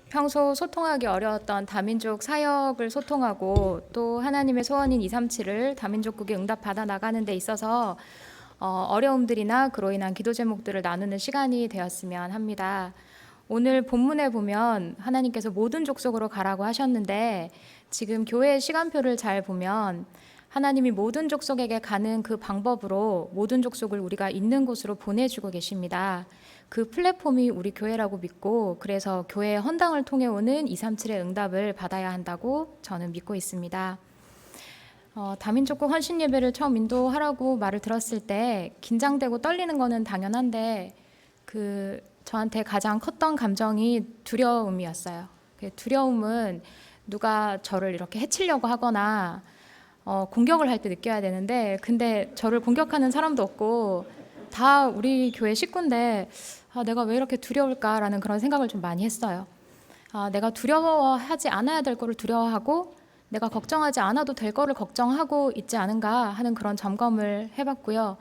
평소 소통하기 어려웠던 다민족 사역을 소통하고 또 하나님의 소원인 237을 다민족국에 응답받아 나가는 데 있어서 어려움들이나 그로 인한 기도 제목들을 나누는 시간이 되었으면 합니다. 오늘 본문에 보면 하나님께서 모든 족속으로 가라고 하셨는데 지금 교회의 시간표를 잘 보면 하나님이 모든 족속에게 가는 그 방법으로 모든 족속을 우리가 있는 곳으로 보내주고 계십니다. 그 플랫폼이 우리 교회라고 믿고 그래서 교회의 헌당을 통해 오는 237의 응답을 받아야 한다고 저는 믿고 있습니다. 다민족국 헌신 예배를 처음 인도하라고 말을 들었을 때 긴장되고 떨리는 거는 당연한데 저한테 가장 컸던 감정이 두려움이었어요. 그 두려움은 누가 저를 이렇게 해치려고 하거나 공격을 할 때 느껴야 되는데 근데 저를 공격하는 사람도 없고 다 우리 교회 식구인데 내가 왜 이렇게 두려울까라는 그런 생각을 좀 많이 했어요. 내가 두려워하지 않아야 될 거를 두려워하고 내가 걱정하지 않아도 될 거를 걱정하고 있지 않은가 하는 그런 점검을 해봤고요.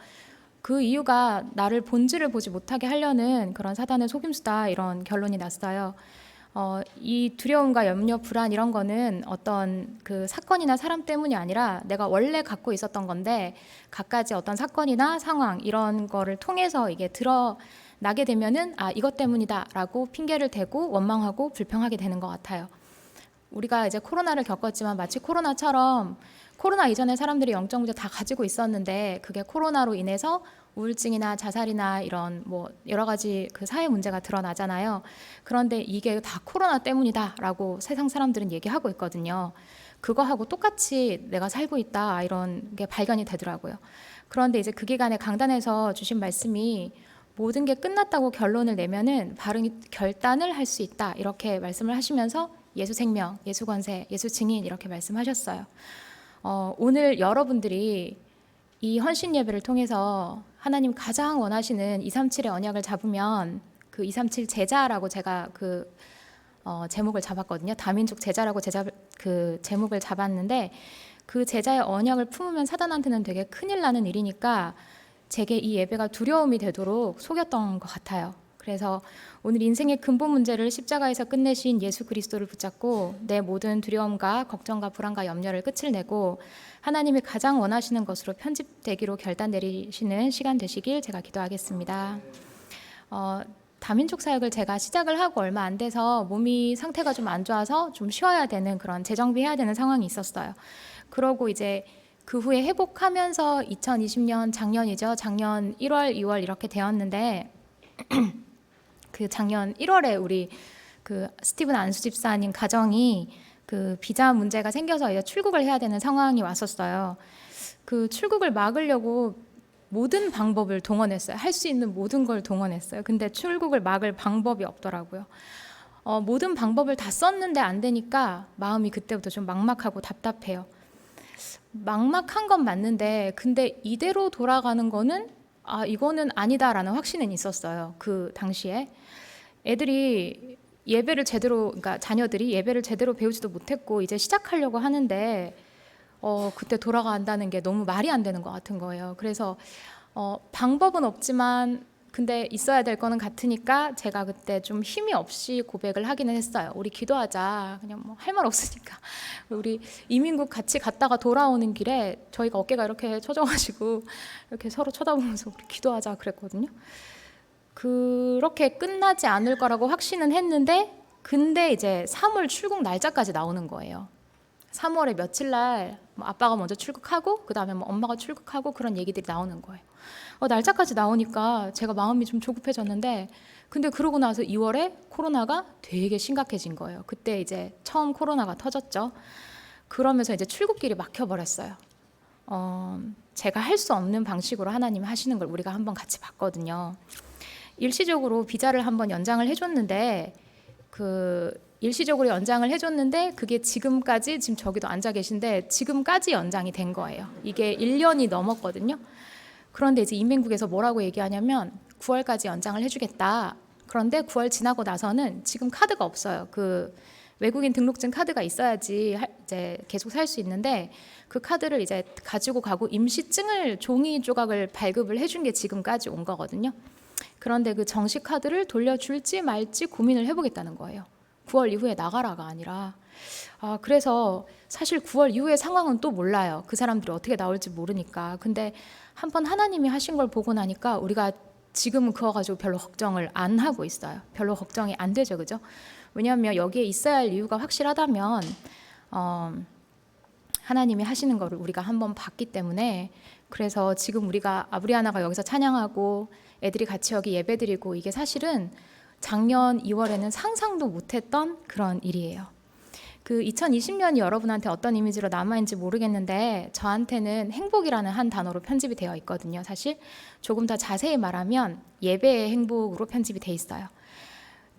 그 이유가 나를 본질을 보지 못하게 하려는 그런 사단의 속임수다 이런 결론이 났어요. 이 두려움과 염려, 불안 이런 거는 어떤 그 사건이나 사람 때문이 아니라 내가 원래 갖고 있었던 건데 갖가지 어떤 사건이나 상황 이런 거를 통해서 이게 드러나게 되면은 이것 때문이다라고 핑계를 대고 원망하고 불평하게 되는 것 같아요. 우리가 이제 코로나를 겪었지만 마치 코로나처럼 코로나 이전에 사람들이 영적 문제 다 가지고 있었는데 그게 코로나로 인해서 우울증이나 자살이나 이런 뭐 여러 가지 그 사회 문제가 드러나잖아요. 그런데 이게 다 코로나 때문이다라고 세상 사람들은 얘기하고 있거든요. 그거하고 똑같이 내가 살고 있다 이런 게 발견이 되더라고요. 그런데 이제 그 기간에 강단에서 주신 말씀이 모든 게 끝났다고 결론을 내면은 바른 결단을 할 수 있다 이렇게 말씀을 하시면서 예수 생명, 예수 권세, 예수 증인 이렇게 말씀하셨어요. 오늘 여러분들이 이 헌신 예배를 통해서 하나님 가장 원하시는 237의 언약을 잡으면 그 237 제자라고 제가 제목을 잡았거든요. 다민족 제자라고 그 제목을 잡았는데 그 제자의 언약을 품으면 사단한테는 되게 큰일 나는 일이니까 제게 이 예배가 두려움이 되도록 속였던 것 같아요. 그래서 오늘 인생의 근본 문제를 십자가에서 끝내신 예수 그리스도를 붙잡고 내 모든 두려움과 걱정과 불안과 염려를 끝을 내고 하나님이 가장 원하시는 것으로 편집되기로 결단 내리시는 시간 되시길 제가 기도하겠습니다. 다민족 사역을 제가 시작을 하고 얼마 안 돼서 몸이 상태가 좀 안 좋아서 좀 쉬어야 되는 그런 재정비해야 되는 상황이 있었어요. 그러고 이제 그 후에 회복하면서 2020년 작년이죠. 작년 1월, 2월 이렇게 되었는데 그 작년 1월에 우리 그 스티븐 안수 집사님 가정이 그 비자 문제가 생겨서 이제 출국을 해야 되는 상황이 왔었어요. 그 출국을 막으려고 모든 방법을 동원했어요. 할 수 있는 모든 걸 동원했어요. 근데 출국을 막을 방법이 없더라고요. 모든 방법을 다 썼는데 안 되니까 마음이 그때부터 좀 막막하고 답답해요. 막막한 건 맞는데 근데 이대로 돌아가는 거는 이거는 아니다라는 확신은 있었어요. 그 당시에 애들이 예배를 제대로, 그러니까 자녀들이 예배를 제대로 배우지도 못했고 이제 시작하려고 하는데 그때 돌아간다는 게 너무 말이 안 되는 것 같은 거예요. 그래서 방법은 없지만 근데 있어야 될 거는 같으니까 제가 그때 좀 힘이 없이 고백을 하기는 했어요. 우리 기도하자. 그냥 뭐 할 말 없으니까. 우리 이민국 같이 갔다가 돌아오는 길에 저희가 어깨가 이렇게 처져가지고 이렇게 서로 쳐다보면서 우리 기도하자 그랬거든요. 그렇게 끝나지 않을 거라고 확신은 했는데 근데 이제 3월 출국 날짜까지 나오는 거예요. 3월에 며칠 날 아빠가 먼저 출국하고 그 다음에 뭐 엄마가 출국하고 그런 얘기들이 나오는 거예요. 날짜까지 나오니까 제가 마음이 좀 조급해졌는데 근데 그러고 나서 2월에 코로나가 되게 심각해진 거예요. 그때 이제 처음 코로나가 터졌죠. 그러면서 이제 출국길이 막혀버렸어요. 제가 할 수 없는 방식으로 하나님 하시는 걸 우리가 한번 같이 봤거든요. 일시적으로 비자를 한번 연장을 해줬는데 일시적으로 연장을 해줬는데 그게 지금까지 지금 저기도 앉아 계신데 지금까지 연장이 된 거예요. 이게 1년이 넘었거든요. 그런데 이제 인민국에서 뭐라고 얘기하냐면 9월까지 연장을 해주겠다. 그런데 9월 지나고 나서는 지금 카드가 없어요. 그 외국인 등록증 카드가 있어야지 이제 계속 살 수 있는데 그 카드를 이제 가지고 가고 임시증을 종이 조각을 발급을 해준 게 지금까지 온 거거든요. 그런데 그 정식 카드를 돌려줄지 말지 고민을 해보겠다는 거예요. 9월 이후에 나가라가 아니라 그래서 사실 9월 이후의 상황은 또 몰라요. 그 사람들이 어떻게 나올지 모르니까. 근데 한번 하나님이 하신 걸 보고 나니까 우리가 지금은 그거 가지고 별로 걱정을 안 하고 있어요. 별로 걱정이 안 되죠, 그죠? 왜냐하면 여기에 있어야 할 이유가 확실하다면 하나님이 하시는 거를 우리가 한번 봤기 때문에, 그래서 지금 우리가 아브리아나가 여기서 찬양하고 애들이 같이 여기 예배드리고, 이게 사실은 작년 2월에는 상상도 못했던 그런 일이에요. 그 2020년이 여러분한테 어떤 이미지로 남아있는지 모르겠는데 저한테는 행복이라는 한 단어로 편집이 되어 있거든요. 사실 조금 더 자세히 말하면 예배의 행복으로 편집이 돼 있어요.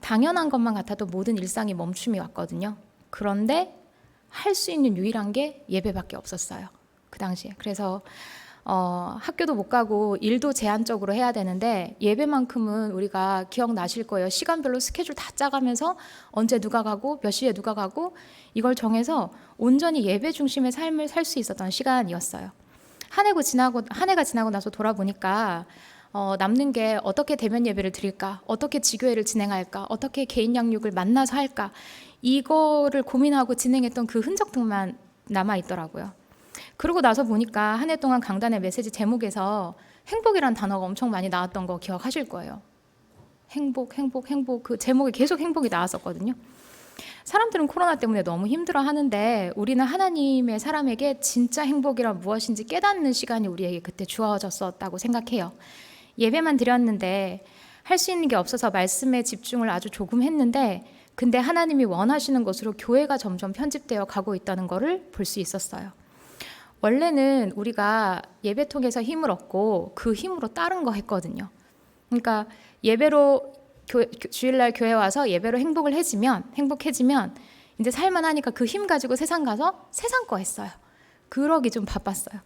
당연한 것만 같아도 모든 일상이 멈춤이 왔거든요. 그런데 할 수 있는 유일한 게 예배밖에 없었어요, 그 당시에. 그래서 학교도 못 가고 일도 제한적으로 해야 되는데 예배만큼은 우리가 기억나실 거예요. 시간별로 스케줄 다 짜가면서 언제 누가 가고 몇 시에 누가 가고 이걸 정해서 온전히 예배 중심의 삶을 살 수 있었던 시간이었어요. 한 해가 지나고 나서 돌아보니까 남는 게 어떻게 대면 예배를 드릴까, 어떻게 지교회를 진행할까, 어떻게 개인 양육을 만나서 할까, 이거를 고민하고 진행했던 그 흔적들만 남아 있더라고요. 그러고 나서 보니까 한 해 동안 강단의 메시지 제목에서 행복이란 단어가 엄청 많이 나왔던 거 기억하실 거예요. 행복. 그 제목에 계속 행복이 나왔었거든요. 사람들은 코로나 때문에 너무 힘들어 하는데 우리는 하나님의 사람에게 진짜 행복이란 무엇인지 깨닫는 시간이 우리에게 그때 주어졌었다고 생각해요. 예배만 드렸는데 할 수 있는 게 없어서 말씀에 집중을 아주 조금 했는데, 근데 하나님이 원하시는 것으로 교회가 점점 편집되어 가고 있다는 것을 볼 수 있었어요. 원래는 우리가 예배 통해서 힘을 얻고 그 힘으로 다른 거 했거든요. 그러니까 예배로 주일날 교회 와서 예배로 행복해지면 이제 살만하니까 그 힘 가지고 세상 가서 세상 거 했어요. 그러기 좀 바빴어요.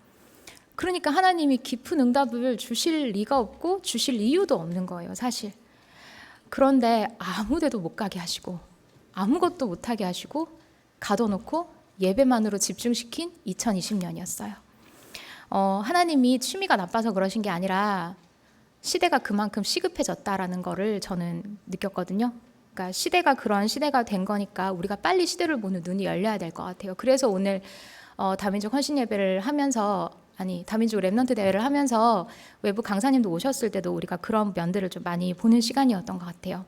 그러니까 하나님이 깊은 응답을 주실 리가 없고 주실 이유도 없는 거예요, 사실. 그런데 아무 데도 못 가게 하시고 아무것도 못 하게 하시고 가둬놓고 예배만으로 집중시킨 2020년이었어요. 하나님이 취미가 나빠서 그러신 게 아니라 시대가 그만큼 시급해졌다라는 거를 저는 느꼈거든요. 그러니까 시대가 그런 시대가 된 거니까 우리가 빨리 시대를 보는 눈이 열려야 될 것 같아요. 그래서 오늘 다민족 헌신 예배를 하면서, 다민족 랩넌트 대회를 하면서 외부 강사님도 오셨을 때도 우리가 그런 면들을 좀 많이 보는 시간이었던 것 같아요.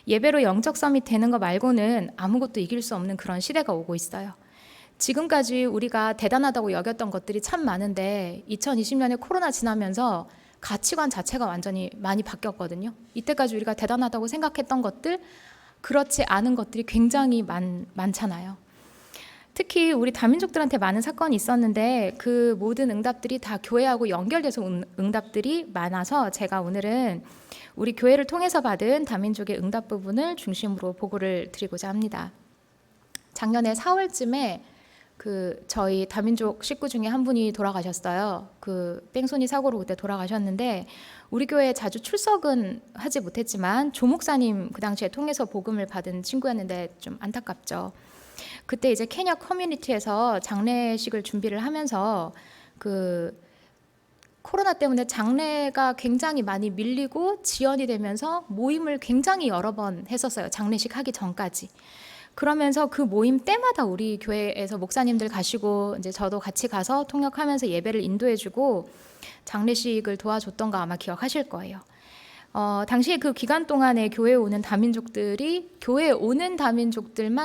예배로 영적 서밋 되는 거 말고는 아무것도 이길 수 없는 그런 시대가 오고 있어요. 지금까지 우리가 대단하다고 여겼던 것들이 참 많은데 2020년에 코로나 지나면서 가치관 자체가 완전히 많이 바뀌었거든요. 이때까지 우리가 대단하다고 생각했던 것들, 그렇지 않은 것들이 굉장히 많잖아요. 특히 우리 다민족들한테 많은 사건이 있었는데 그 모든 응답들이 다 교회하고 연결돼서 온 응답들이 많아서 제가 오늘은 우리 교회를 통해서 받은 다민족의 응답 부분을 중심으로 보고를 드리고자 합니다. 작년에 4월쯤에 저희 다민족 식구 중에 한 분이 돌아가셨어요. 뺑소니 사고로 그때 돌아가셨는데 우리 교회에 자주 출석은 하지 못했지만 조 목사님 그 당시에 통해서 복음을 받은 친구였는데 좀 안타깝죠. 그때 이제 케냐 커뮤니티에서 장례식을 준비를 하면서 코로나 때문에 장례가 굉장히 많이 밀리고 지연이 되면서 모임을 굉장히 여러 번 했었어요. 장례식 하기 전까지. 그러면서 그 모임 때마다 우리 교회에서 목사님들 가시고 이제 저도 같이 가서 통역하면서 예배를 인도해주고 장례식을 도와줬던 거 아마 기억하실 거예요. 당시에 그 기간 동안에 교회에 오는 다민족들만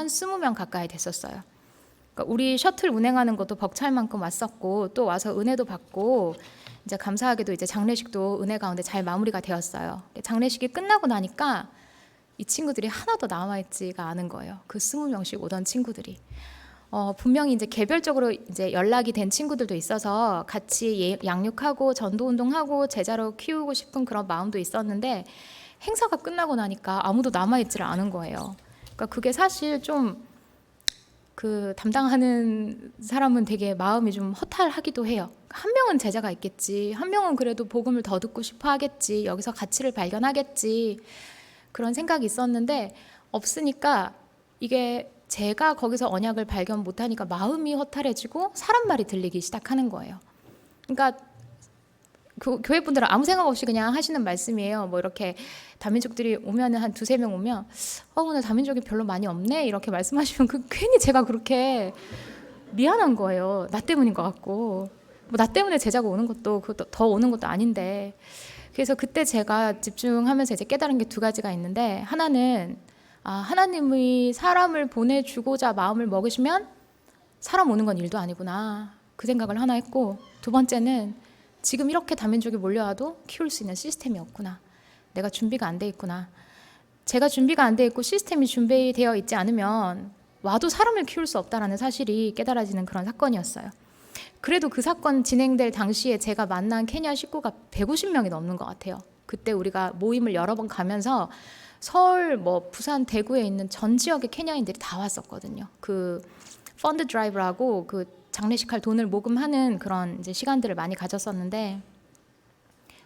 20명 가까이 됐었어요. 그러니까 우리 셔틀 운행하는 것도 벅찰 만큼 왔었고 또 와서 은혜도 받고 이제 감사하게도 이제 장례식도 은혜 가운데 잘 마무리가 되었어요. 장례식이 끝나고 나니까 이 친구들이 하나도 남아있지가 않은 거예요. 그 20명씩 오던 친구들이. 분명히 이제 개별적으로 이제 연락이 된 친구들도 있어서 같이 양육하고 전도운동하고 제자로 키우고 싶은 그런 마음도 있었는데 행사가 끝나고 나니까 아무도 남아있지를 않은 거예요. 그러니까 그게 사실 좀 담당하는 사람은 되게 마음이 좀 허탈하기도 해요. 한 명은 제자가 있겠지, 한 명은 그래도 복음을 더 듣고 싶어 하겠지, 여기서 가치를 발견하겠지, 그런 생각이 있었는데 없으니까 이게 제가 거기서 언약을 발견 못하니까 마음이 허탈해지고 사람 말이 들리기 시작하는 거예요. 그러니까 교회 분들은 아무 생각 없이 그냥 하시는 말씀이에요. 뭐 이렇게 다민족들이 오면은 한 두세 명 오면 오늘 다민족이 별로 많이 없네 이렇게 말씀하시면 괜히 제가 그렇게 미안한 거예요. 나 때문인 것 같고 뭐 나 때문에 제자가 오는 것도 그것도 더 오는 것도 아닌데. 그래서 그때 제가 집중하면서 이제 깨달은 게 두 가지가 있는데, 하나는 하나님이 사람을 보내주고자 마음을 먹으시면 사람 오는 건 일도 아니구나, 그 생각을 하나 했고, 두 번째는 지금 이렇게 다민족이 몰려와도 키울 수 있는 시스템이 없구나, 내가 준비가 안 돼 있구나. 제가 준비가 안 돼 있고 시스템이 준비되어 있지 않으면 와도 사람을 키울 수 없다라는 사실이 깨달아지는 그런 사건이었어요. 그래도 그 사건 진행될 당시에 제가 만난 케냐 식구가 150명이 넘는 것 같아요. 그때 우리가 모임을 여러 번 가면서 서울, 뭐 부산, 대구에 있는 전 지역의 케냐인들이 다 왔었거든요. 그 펀드 드라이브라고 그 장례식 할 돈을 모금하는 그런 이제 시간들을 많이 가졌었는데,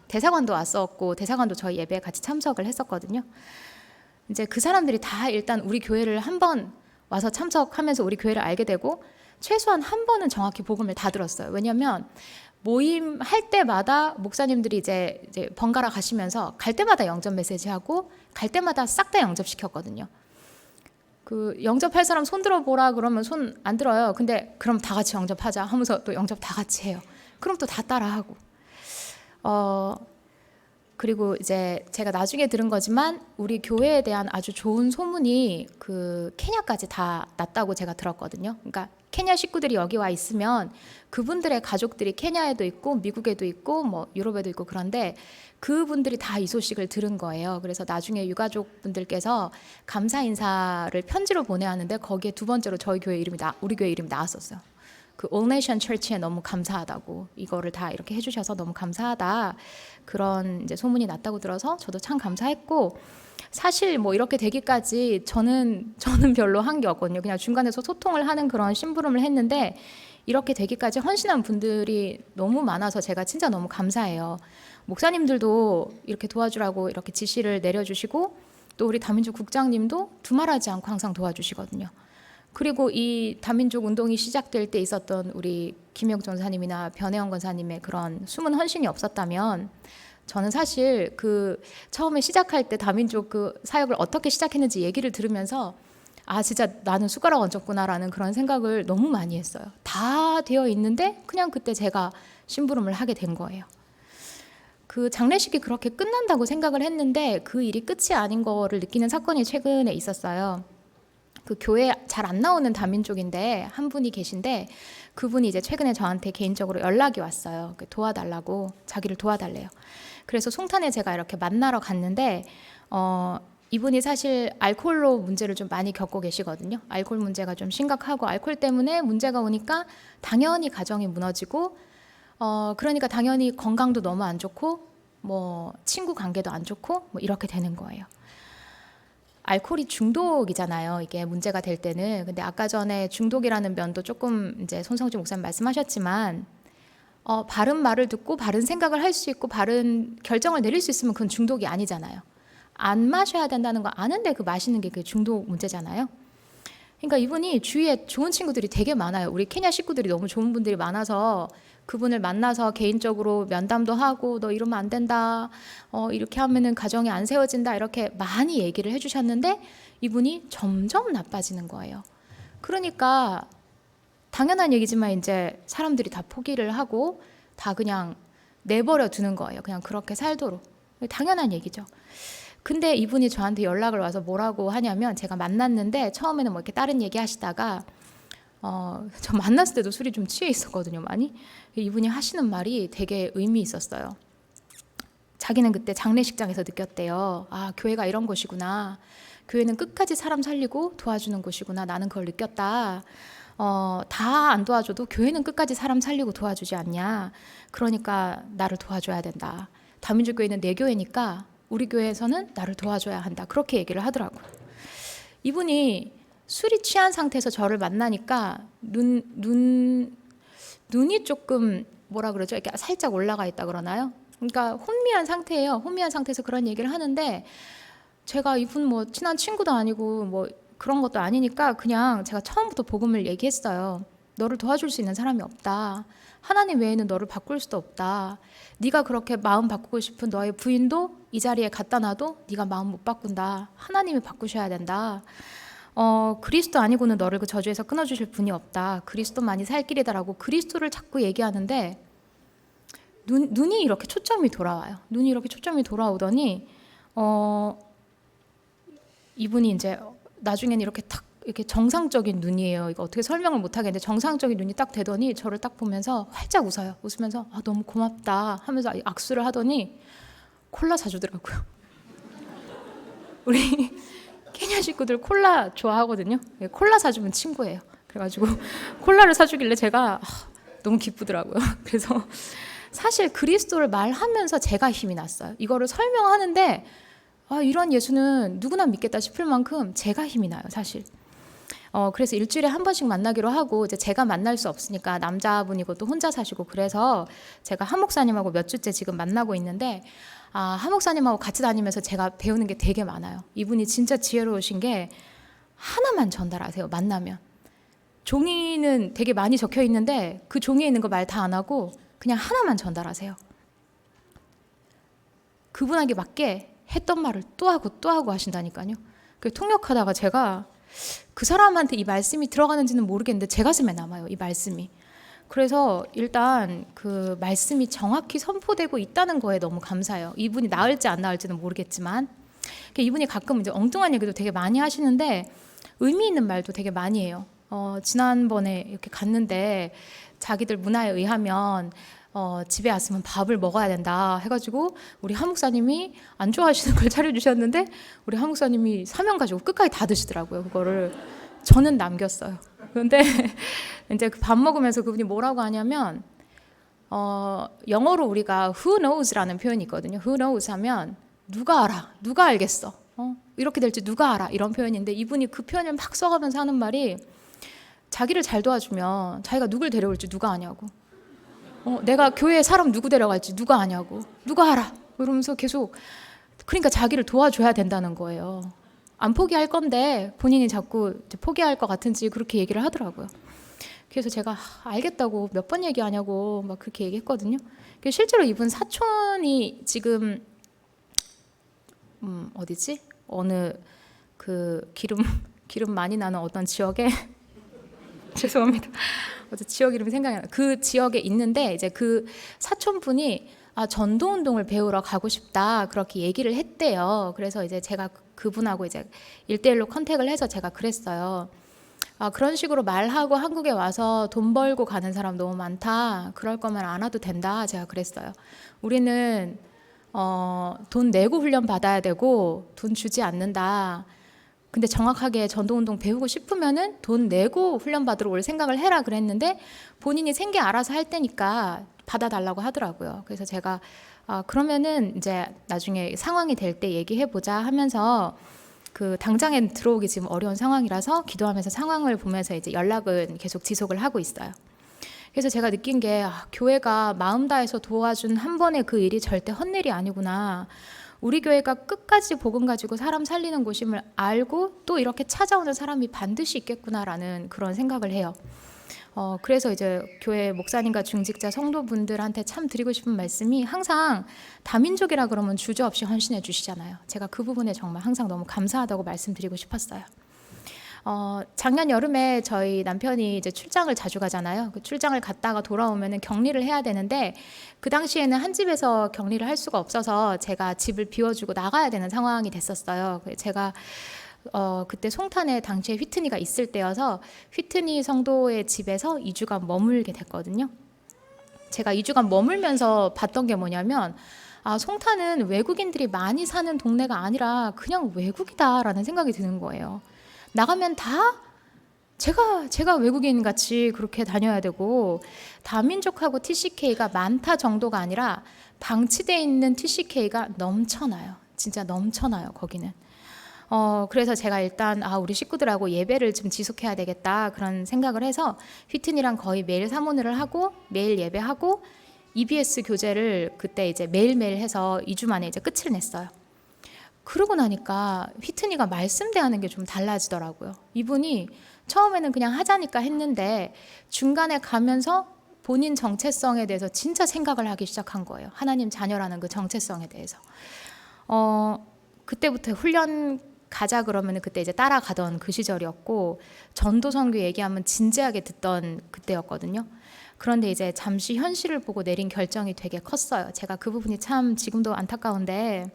대사관도 왔었고 대사관도 저희 예배에 같이 참석을 했었거든요. 이제 그 사람들이 다 일단 우리 교회를 한번 와서 참석하면서 우리 교회를 알게 되고, 최소한 한 번은 정확히 복음을 다 들었어요. 왜냐하면 모임 할 때마다 목사님들이 이제 번갈아 가시면서 갈 때마다 영접 메시지하고 갈 때마다 싹 다 영접시켰거든요. 그 영접할 사람 손 들어보라 그러면 손 안 들어요. 근데 그럼 다 같이 영접하자 하면서 또 영접 다 같이 해요. 그럼 또 다 따라하고. 그리고 이제 제가 나중에 들은 거지만 우리 교회에 대한 아주 좋은 소문이 그 케냐까지 다 났다고 제가 들었거든요. 그러니까 케냐 식구들이 여기 와 있으면 그분들의 가족들이 케냐에도 있고 미국에도 있고 뭐 유럽에도 있고, 그런데 그분들이 다 이 소식을 들은 거예요. 그래서 나중에 유가족분들께서 감사 인사를 편지로 보내야 하는데 거기에 두 번째로 저희 교회 이름이 우리 교회 이름이 나왔었어요. 그 All Nation Church에 너무 감사하다고, 이거를 다 이렇게 해주셔서 너무 감사하다, 그런 이제 소문이 났다고 들어서 저도 참 감사했고, 사실 뭐 이렇게 되기까지 저는 별로 한 게 없거든요. 그냥 중간에서 소통을 하는 그런 심부름을 했는데, 이렇게 되기까지 헌신한 분들이 너무 많아서 제가 진짜 너무 감사해요. 목사님들도 이렇게 도와주라고 이렇게 지시를 내려주시고, 또 우리 다민족 국장님도 두말하지 않고 항상 도와주시거든요. 그리고 이 다민족 운동이 시작될 때 있었던 우리 김혁 전사님이나 변혜원 권사님의 그런 숨은 헌신이 없었다면, 저는 사실 그 처음에 시작할 때 다민족 그 사역을 어떻게 시작했는지 얘기를 들으면서 진짜 나는 숟가락 얹었구나라는 그런 생각을 너무 많이 했어요. 다 되어 있는데 그냥 그때 제가 심부름을 하게 된 거예요. 그 장례식이 그렇게 끝난다고 생각을 했는데 그 일이 끝이 아닌 거를 느끼는 사건이 최근에 있었어요. 그 교회 잘 안 나오는 다민족인데 한 분이 계신데, 그분이 이제 최근에 저한테 개인적으로 연락이 왔어요. 도와달라고, 자기를 도와달래요. 그래서 송탄에 제가 이렇게 만나러 갔는데 이분이 사실 알코올로 문제를 좀 많이 겪고 계시거든요. 알코올 문제가 좀 심각하고, 알코올 때문에 문제가 오니까 당연히 가정이 무너지고, 그러니까 당연히 건강도 너무 안 좋고, 뭐 친구 관계도 안 좋고, 뭐 이렇게 되는 거예요. 알코올이 중독이잖아요. 이게 문제가 될 때는. 근데 아까 전에 중독이라는 면도 조금 이제 손성주 목사님 말씀하셨지만, 바른 말을 듣고 바른 생각을 할 수 있고 바른 결정을 내릴 수 있으면 그건 중독이 아니잖아요. 안 마셔야 된다는 거 아는데 그 마시는 게 그 중독 문제잖아요. 그러니까 이분이 주위에 좋은 친구들이 되게 많아요. 우리 케냐 식구들이 너무 좋은 분들이 많아서 그분을 만나서 개인적으로 면담도 하고, 너 이러면 안 된다, 이렇게 하면은 가정이 안 세워진다, 이렇게 많이 얘기를 해주셨는데 이분이 점점 나빠지는 거예요. 그러니까 당연한 얘기지만 이제 사람들이 다 포기를 하고 다 그냥 내버려 두는 거예요. 그냥 그렇게 살도록. 당연한 얘기죠. 근데 이분이 저한테 연락을 와서 뭐라고 하냐면, 제가 만났는데 처음에는 뭐 이렇게 다른 얘기 하시다가 저 만났을 때도 술이 좀 취해 있었거든요, 많이. 이분이 하시는 말이 되게 의미 있었어요. 자기는 그때 장례식장에서 느꼈대요. 교회가 이런 곳이구나. 교회는 끝까지 사람 살리고 도와주는 곳이구나. 나는 그걸 느꼈다. 다 안 도와줘도 교회는 끝까지 사람 살리고 도와주지 않냐. 그러니까 나를 도와줘야 된다. 다민족 교회는 내 교회니까 우리 교회에서는 나를 도와줘야 한다. 그렇게 얘기를 하더라고요. 이분이 술이 취한 상태에서 저를 만나니까 눈이 조금 뭐라 그러죠? 이렇게 살짝 올라가 있다 그러나요? 그러니까 혼미한 상태예요. 혼미한 상태에서 그런 얘기를 하는데, 제가 이분 뭐 친한 친구도 아니고 뭐 그런 것도 아니니까 그냥 제가 처음부터 복음을 얘기했어요. 너를 도와줄 수 있는 사람이 없다. 하나님 외에는 너를 바꿀 수도 없다. 네가 그렇게 마음 바꾸고 싶은 너의 부인도 이 자리에 갖다 놔도 네가 마음 못 바꾼다. 하나님이 바꾸셔야 된다. 그리스도 아니고는 너를 그 저주에서 끊어주실 분이 없다. 그리스도만이 살 길이다라고 그리스도를 자꾸 얘기하는데 눈이 이렇게 초점이 돌아와요. 눈이 이렇게 초점이 돌아오더니 이분이 이제 나중에는 이렇게 탁 이렇게 정상적인 눈이에요. 이거 어떻게 설명을 못 하겠는데 정상적인 눈이 딱 되더니 저를 딱 보면서 활짝 웃어요. 웃으면서 너무 고맙다 하면서 악수를 하더니 콜라 사주더라고요. 우리 케냐 식구들 콜라 좋아하거든요. 콜라 사주면 친구예요. 그래가지고 콜라를 사주길래 제가 너무 기쁘더라고요. 그래서 사실 그리스도를 말하면서 제가 힘이 났어요. 이거를 설명하는데 이런 예수는 누구나 믿겠다 싶을 만큼 제가 힘이 나요, 사실. 그래서 일주일에 한 번씩 만나기로 하고 이제 제가 만날 수 없으니까 남자분이고 또 혼자 사시고 그래서 제가 한 목사님하고 몇 주째 지금 만나고 있는데 한 목사님하고 같이 다니면서 제가 배우는 게 되게 많아요. 이분이 진짜 지혜로우신 게 하나만 전달하세요. 만나면 종이는 되게 많이 적혀 있는데 그 종이에 있는 거 말 다 안 하고 그냥 하나만 전달하세요. 그분에게 맞게 했던 말을 또 하고 하신다니까요. 통역하다가 제가 그 사람한테 이 말씀이 들어가는지는 모르겠는데 제 가슴에 남아요, 이 말씀이. 그래서 일단 그 말씀이 정확히 선포되고 있다는 거에 너무 감사해요. 이분이 나을지 안 나을지는 모르겠지만 이분이 가끔 이제 엉뚱한 얘기도 되게 많이 하시는데 의미 있는 말도 되게 많이 해요. 지난번에 이렇게 갔는데 자기들 문화에 의하면 집에 왔으면 밥을 먹어야 된다 해가지고 우리 한 목사님이 안 좋아하시는 걸 차려주셨는데 우리 한 목사님이 사명 가지고 끝까지 다 드시더라고요. 그거를 저는 남겼어요. 그런데 이제 그 밥 먹으면서 그분이 뭐라고 하냐면 영어로 우리가 who knows라는 표현이 있거든요. who knows 하면 누가 알아, 누가 알겠어, 이렇게 될지 누가 알아, 이런 표현인데 이분이 그 표현을 막 써가면서 하는 말이 자기를 잘 도와주면 자기가 누굴 데려올지 누가 아냐고, 내가 교회에 사람 누구 데려갈지 누가 아냐고, 누가 알아, 이러면서 계속 그러니까 자기를 도와줘야 된다는 거예요. 안 포기할 건데 본인이 자꾸 포기할 것 같은지 그렇게 얘기를 하더라고요. 그래서 제가 알겠다고 몇 번 얘기하냐고 막 그렇게 얘기했거든요. 실제로 이분 사촌이 지금 어디지? 어느 그 기름 많이 나는 어떤 지역에 죄송합니다. 어제 지역 이름이 생각이 안 나요. 그 지역에 있는데 이제 그 사촌분이 전도 운동을 배우러 가고 싶다 그렇게 얘기를 했대요. 그래서 이제 제가 그분하고 이제 1대1로 컨택을 해서 제가 그랬어요. 그런 식으로 말하고 한국에 와서 돈 벌고 가는 사람 너무 많다. 그럴 거면 안 와도 된다. 제가 그랬어요. 우리는 돈 내고 훈련 받아야 되고 돈 주지 않는다. 근데 정확하게 전도운동 배우고 싶으면은 돈 내고 훈련 받으러 올 생각을 해라 그랬는데 본인이 생계 알아서 할 테니까 받아달라고 하더라고요. 그래서 제가 그러면은 이제 나중에 상황이 될 때 얘기해보자 하면서 그 당장에 들어오기 지금 어려운 상황이라서 기도하면서 상황을 보면서 이제 연락은 계속 지속을 하고 있어요. 그래서 제가 느낀 게 교회가 마음 다해서 도와준 한 번의 그 일이 절대 헛일이 아니구나. 우리 교회가 끝까지 복음 가지고 사람 살리는 곳임을 알고 또 이렇게 찾아오는 사람이 반드시 있겠구나라는 그런 생각을 해요. 그래서 이제 교회 목사님과 중직자 성도분들한테 참 드리고 싶은 말씀이 항상 다민족이라 그러면 주저없이 헌신해 주시잖아요. 제가 그 부분에 정말 항상 너무 감사하다고 말씀드리고 싶었어요. 작년 여름에 저희 남편이 이제 출장을 자주 가잖아요. 그 출장을 갔다가 돌아오면은 격리를 해야 되는데 그 당시에는 한 집에서 격리를 할 수가 없어서 제가 집을 비워주고 나가야 되는 상황이 됐었어요. 제가 그때 송탄에 당시에 휘트니가 있을 때여서 휘트니 성도의 집에서 2주간 머물게 됐거든요. 제가 2주간 머물면서 봤던 게 뭐냐면 송탄은 외국인들이 많이 사는 동네가 아니라 그냥 외국이다라는 생각이 드는 거예요. 나가면 다 제가 외국인 같이 그렇게 다녀야 되고 다민족하고 TCK가 많다 정도가 아니라 방치되어 있는 TCK가 넘쳐나요. 진짜 넘쳐나요, 거기는. 그래서 제가 일단 우리 식구들하고 예배를 좀 지속해야 되겠다 그런 생각을 해서 휘튼이랑 거의 매일 사모를 하고 매일 예배하고 EBS 교제를 그때 이제 매일매일 해서 2주 만에 이제 끝을 냈어요. 그러고 나니까 휘트니가 말씀 대하는 게 좀 달라지더라고요. 이분이 처음에는 그냥 하자니까 했는데 중간에 가면서 본인 정체성에 대해서 진짜 생각을 하기 시작한 거예요. 하나님 자녀라는 그 정체성에 대해서. 그때부터 훈련 가자 그러면 그때 이제 따라가던 그 시절이었고, 전도 선교 얘기하면 진지하게 듣던 그때였거든요. 그런데 이제 잠시 현실을 보고 내린 결정이 되게 컸어요. 제가 그 부분이 참 지금도 안타까운데,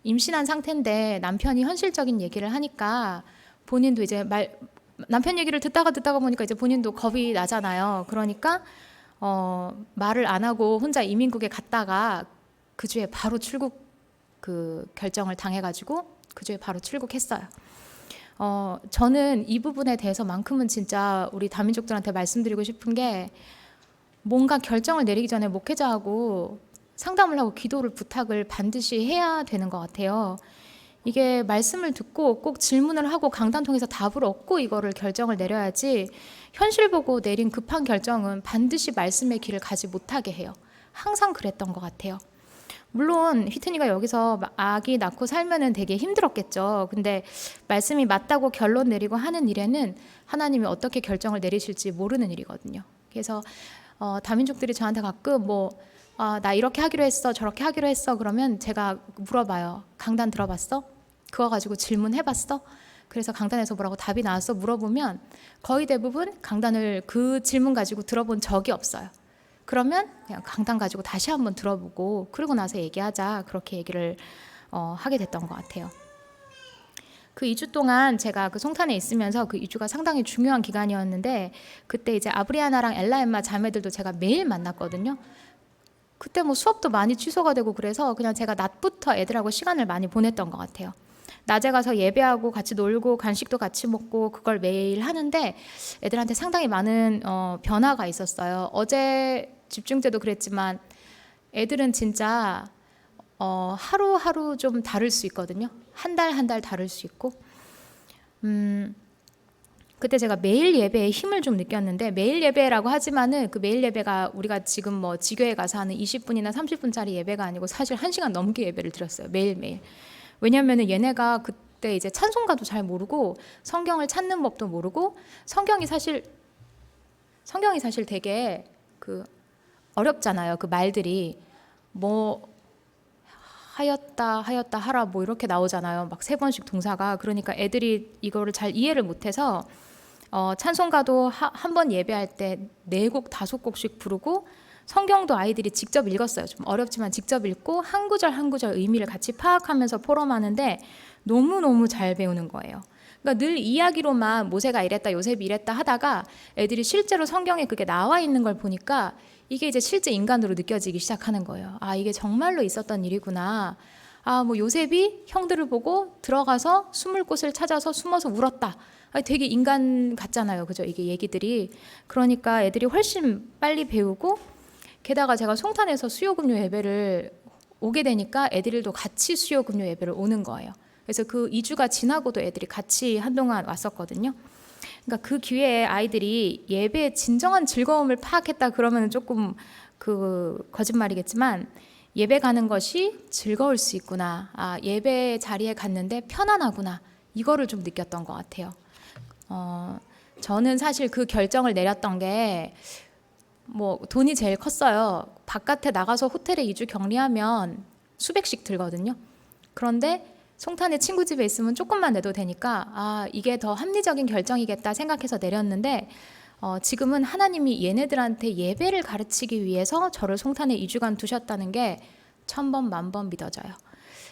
임신한 상태인데 남편이 현실적인 얘기를 하니까 본인도 이제 남편 얘기를 듣다가 보니까 이제 본인도 겁이 나잖아요. 그러니까 말을 안 하고 혼자 이민국에 갔다가 그 주에 바로 출국 그 결정을 당해가지고 그 주에 바로 출국했어요. 저는 이 부분에 대해서만큼은 진짜 우리 다민족들한테 말씀드리고 싶은 게, 뭔가 결정을 내리기 전에 목회자하고 상담을 하고 기도를 부탁을 반드시 해야 되는 것 같아요. 이게 말씀을 듣고 꼭 질문을 하고 강단 통해서 답을 얻고 이거를 결정을 내려야지, 현실 보고 내린 급한 결정은 반드시 말씀의 길을 가지 못하게 해요. 항상 그랬던 것 같아요. 물론 휘트니가 여기서 아기 낳고 살면은 되게 힘들었겠죠. 근데 말씀이 맞다고 결론 내리고 하는 일에는 하나님이 어떻게 결정을 내리실지 모르는 일이거든요. 그래서 다민족들이 저한테 가끔 나 이렇게 하기로 했어, 저렇게 하기로 했어 그러면 제가 물어봐요. 강단 들어봤어? 그거 가지고 질문해봤어? 그래서 강단에서 뭐라고 답이 나왔어? 물어보면 거의 대부분 강단을 그 질문 가지고 들어본 적이 없어요. 그러면 그냥 강단 가지고 다시 한번 들어보고 그러고 나서 얘기하자, 그렇게 얘기를 하게 됐던 것 같아요. 그 2주 동안 제가 그 송탄에 있으면서, 그 2주가 상당히 중요한 기간이었는데, 그때 이제 아브리아나랑 엘라 엠마 자매들도 제가 매일 만났거든요. 그때 수업도 많이 취소가 되고 그래서 그냥 제가 낮부터 애들하고 시간을 많이 보냈던 것 같아요. 낮에 가서 예배하고 같이 놀고 간식도 같이 먹고 그걸 매일 하는데 애들한테 상당히 많은 변화가 있었어요. 어제 집중 때도 그랬지만 애들은 진짜 하루하루 좀 다를 수 있거든요. 한 달 다를 수 있고. 그때 제가 매일 예배에 힘을 좀 느꼈는데, 매일 예배라고 하지만은 그 매일 예배가 우리가 지금 지교회 가서 하는 20분이나 30분짜리 예배가 아니고 사실 1시간 넘게 예배를 드렸어요. 매일매일. 왜냐면은 얘네가 그때 이제 찬송가도 잘 모르고 성경을 찾는 법도 모르고, 성경이 사실 되게 어렵잖아요. 그 말들이 하였다 하라 이렇게 나오잖아요. 막 3번씩 동사가. 그러니까 애들이 이거를 잘 이해를 못해서 찬송가도 한 번 예배할 때 4곡 5곡씩 부르고, 성경도 아이들이 직접 읽었어요. 좀 어렵지만 직접 읽고 한 구절 한 구절 의미를 같이 파악하면서 포럼하는데 너무너무 잘 배우는 거예요. 그러니까 늘 이야기로만 모세가 이랬다 요셉이 이랬다 하다가 애들이 실제로 성경에 그게 나와 있는 걸 보니까 이게 이제 실제 인간으로 느껴지기 시작하는 거예요. 이게 정말로 있었던 일이구나. 요셉이 형들을 보고 들어가서 숨을 곳을 찾아서 숨어서 울었다. 되게 인간 같잖아요. 그죠? 이게 얘기들이. 그러니까 애들이 훨씬 빨리 배우고, 게다가 제가 송탄에서 수요금요 예배를 오게 되니까 애들도 같이 수요금요 예배를 오는 거예요. 그래서 그 2주가 지나고도 애들이 같이 한동안 왔었거든요. 그러니까 그 기회에 아이들이 예배의 진정한 즐거움을 파악했다 그러면 조금 거짓말이겠지만, 예배 가는 것이 즐거울 수 있구나. 예배 자리에 갔는데 편안하구나. 이거를 좀 느꼈던 것 같아요. 저는 사실 그 결정을 내렸던 게 돈이 제일 컸어요. 바깥에 나가서 호텔에 2주 격리하면 수백씩 들거든요. 그런데 송탄에 친구 집에 있으면 조금만 내도 되니까 이게 더 합리적인 결정이겠다 생각해서 내렸는데, 지금은 하나님이 얘네들한테 예배를 가르치기 위해서 저를 송탄에 2주간 두셨다는 게 1000번 만번 믿어져요.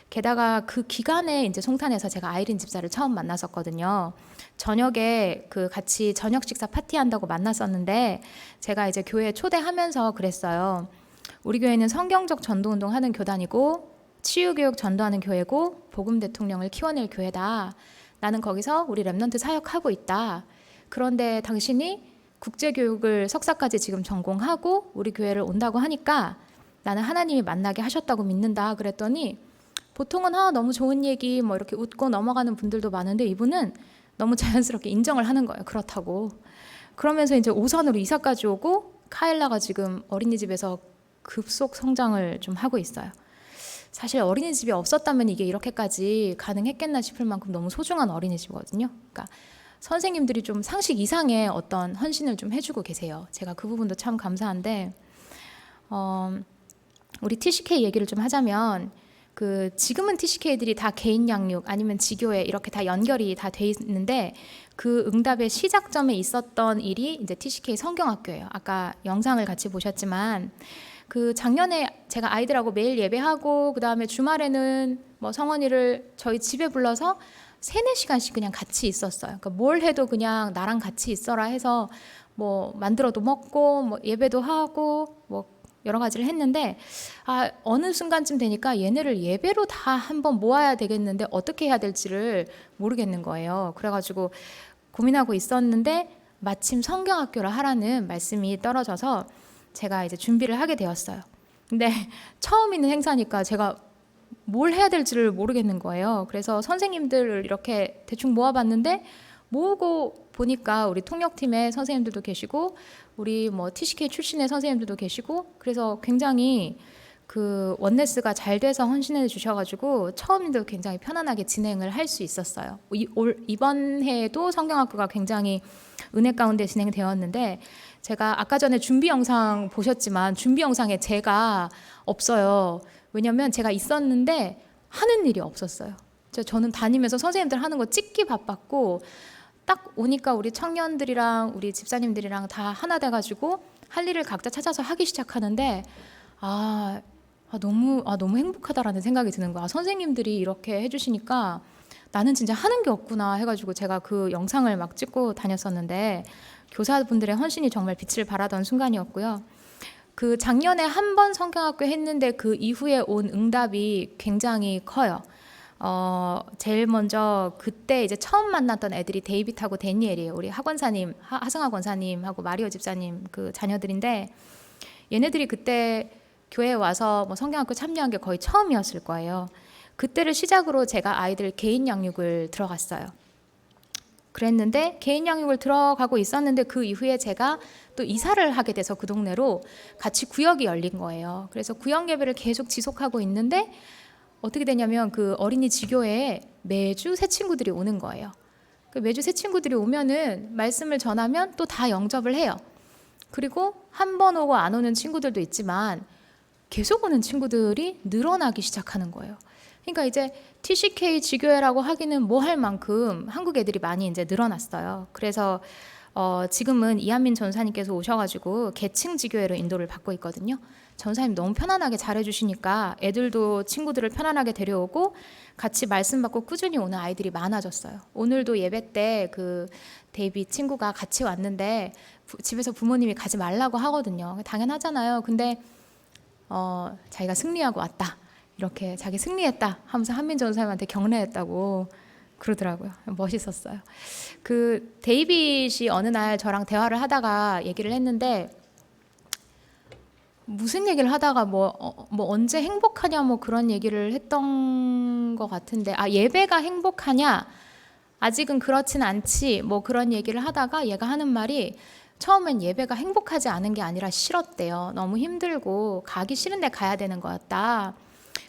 게다가 그 기간에 이제 송탄에서 제가 아이린 집사를 처음 만났었거든요. 저녁에 같이 저녁 식사 파티한다고 만났었는데, 제가 이제 교회에 초대하면서 그랬어요. 우리 교회는 성경적 전도운동 하는 교단이고 치유교육 전도하는 교회고 복음 대통령을 키워낼 교회다. 나는 거기서 우리 랩넌트 사역하고 있다. 그런데 당신이 국제교육을 석사까지 지금 전공하고 우리 교회를 온다고 하니까 나는 하나님이 만나게 하셨다고 믿는다. 그랬더니 보통은 너무 좋은 얘기 이렇게 웃고 넘어가는 분들도 많은데, 이분은 너무 자연스럽게 인정을 하는 거예요. 그렇다고. 그러면서 이제 오산으로 이사까지 오고 카일라가 지금 어린이집에서 급속 성장을 좀 하고 있어요. 사실 어린이집이 없었다면 이게 이렇게까지 가능했겠나 싶을 만큼 너무 소중한 어린이집이거든요. 그러니까 선생님들이 좀 상식 이상의 어떤 헌신을 좀 해주고 계세요. 제가 그 부분도 참 감사한데, 우리 TCK 얘기를 좀 하자면, 지금은 TCK들이 다 개인 양육 아니면 지교회 이렇게 다 연결이 다 돼 있는데, 그 응답의 시작점에 있었던 일이 이제 TCK 성경학교예요. 아까 영상을 같이 보셨지만, 작년에 제가 아이들하고 매일 예배하고, 그 다음에 주말에는 뭐 성원이를 저희 집에 불러서 3-4시간씩 그냥 같이 있었어요. 그러니까 뭘 해도 그냥 나랑 같이 있어라 해서 뭐 만들어도 먹고, 뭐 예배도 하고, 뭐 여러 가지를 했는데, 어느 순간쯤 되니까 얘네를 예배로 다 한번 모아야 되겠는데 어떻게 해야 될지를 모르겠는 거예요. 그래가지고 고민하고 있었는데 마침 성경학교를 하라는 말씀이 떨어져서 제가 이제 준비를 하게 되었어요. 근데 처음 있는 행사니까 제가 뭘 해야 될지를 모르겠는 거예요. 그래서 선생님들을 이렇게 대충 모아봤는데, 모으고 보니까 우리 통역팀의 선생님들도 계시고, 우리 뭐 TCK 출신의 선생님들도 계시고, 그래서 굉장히 원네스가 잘 돼서 헌신해 주셔가지고 처음에도 굉장히 편안하게 진행을 할 수 있었어요. 이번 해에도 성경학교가 굉장히 은혜 가운데 진행되었는데, 제가 아까 전에 준비 영상 보셨지만 준비 영상에 제가 없어요. 왜냐면 제가 있었는데 하는 일이 없었어요. 저는 다니면서 선생님들 하는 거 찍기 바빴고, 딱 오니까 우리 청년들이랑 우리 집사님들이랑 다 하나 돼가지고 할 일을 각자 찾아서 하기 시작하는데, 너무 행복하다라는 생각이 드는 거야. 선생님들이 이렇게 해주시니까 나는 진짜 하는 게 없구나 해가지고 제가 그 영상을 막 찍고 다녔었는데, 교사분들의 헌신이 정말 빛을 발하던 순간이었고요. 작년에 한 번 성경학교 했는데 그 이후에 온 응답이 굉장히 커요. 제일 먼저 그때 이제 처음 만났던 애들이 데이빗하고 데니엘이에요. 우리 학원사님, 하승학 원사님하고 마리오 집사님 그 자녀들인데, 얘네들이 그때 교회에 와서 뭐 성경학교 참여한 게 거의 처음이었을 거예요. 그때를 시작으로 제가 아이들 개인 양육을 들어갔어요. 그랬는데 개인 양육을 들어가고 있었는데, 그 이후에 제가 또 이사를 하게 돼서 그 동네로 같이 구역이 열린 거예요. 그래서 구역 예배를 계속 지속하고 있는데, 어떻게 되냐면 어린이 지교회에 매주 새 친구들이 오는 거예요. 매주 새 친구들이 오면은 말씀을 전하면 또 다 영접을 해요. 그리고 한 번 오고 안 오는 친구들도 있지만 계속 오는 친구들이 늘어나기 시작하는 거예요. 그러니까 이제 TCK 지교회라고 하기는 뭐 할 만큼 한국 애들이 많이 이제 늘어났어요. 그래서 지금은 이한민 전사님께서 오셔가지고 계층 지교회로 인도를 받고 있거든요. 전사님 너무 편안하게 잘해주시니까 애들도 친구들을 편안하게 데려오고 같이 말씀 받고 꾸준히 오는 아이들이 많아졌어요. 오늘도 예배 때 데이빗 친구가 같이 왔는데 집에서 부모님이 가지 말라고 하거든요. 당연하잖아요. 근데 자기가 승리하고 왔다, 이렇게 자기 승리했다 하면서 한민 전사님한테 격려했다고 그러더라고요. 멋있었어요. 데이빗이 어느 날 저랑 대화를 하다가 얘기를 했는데, 무슨 얘기를 하다가 뭐 언제 행복하냐 뭐 그런 얘기를 했던 것 같은데, 예배가 행복하냐, 아직은 그렇진 않지, 뭐 그런 얘기를 하다가 얘가 하는 말이, 처음엔 예배가 행복하지 않은 게 아니라 싫었대요. 너무 힘들고 가기 싫은데 가야 되는 거였다.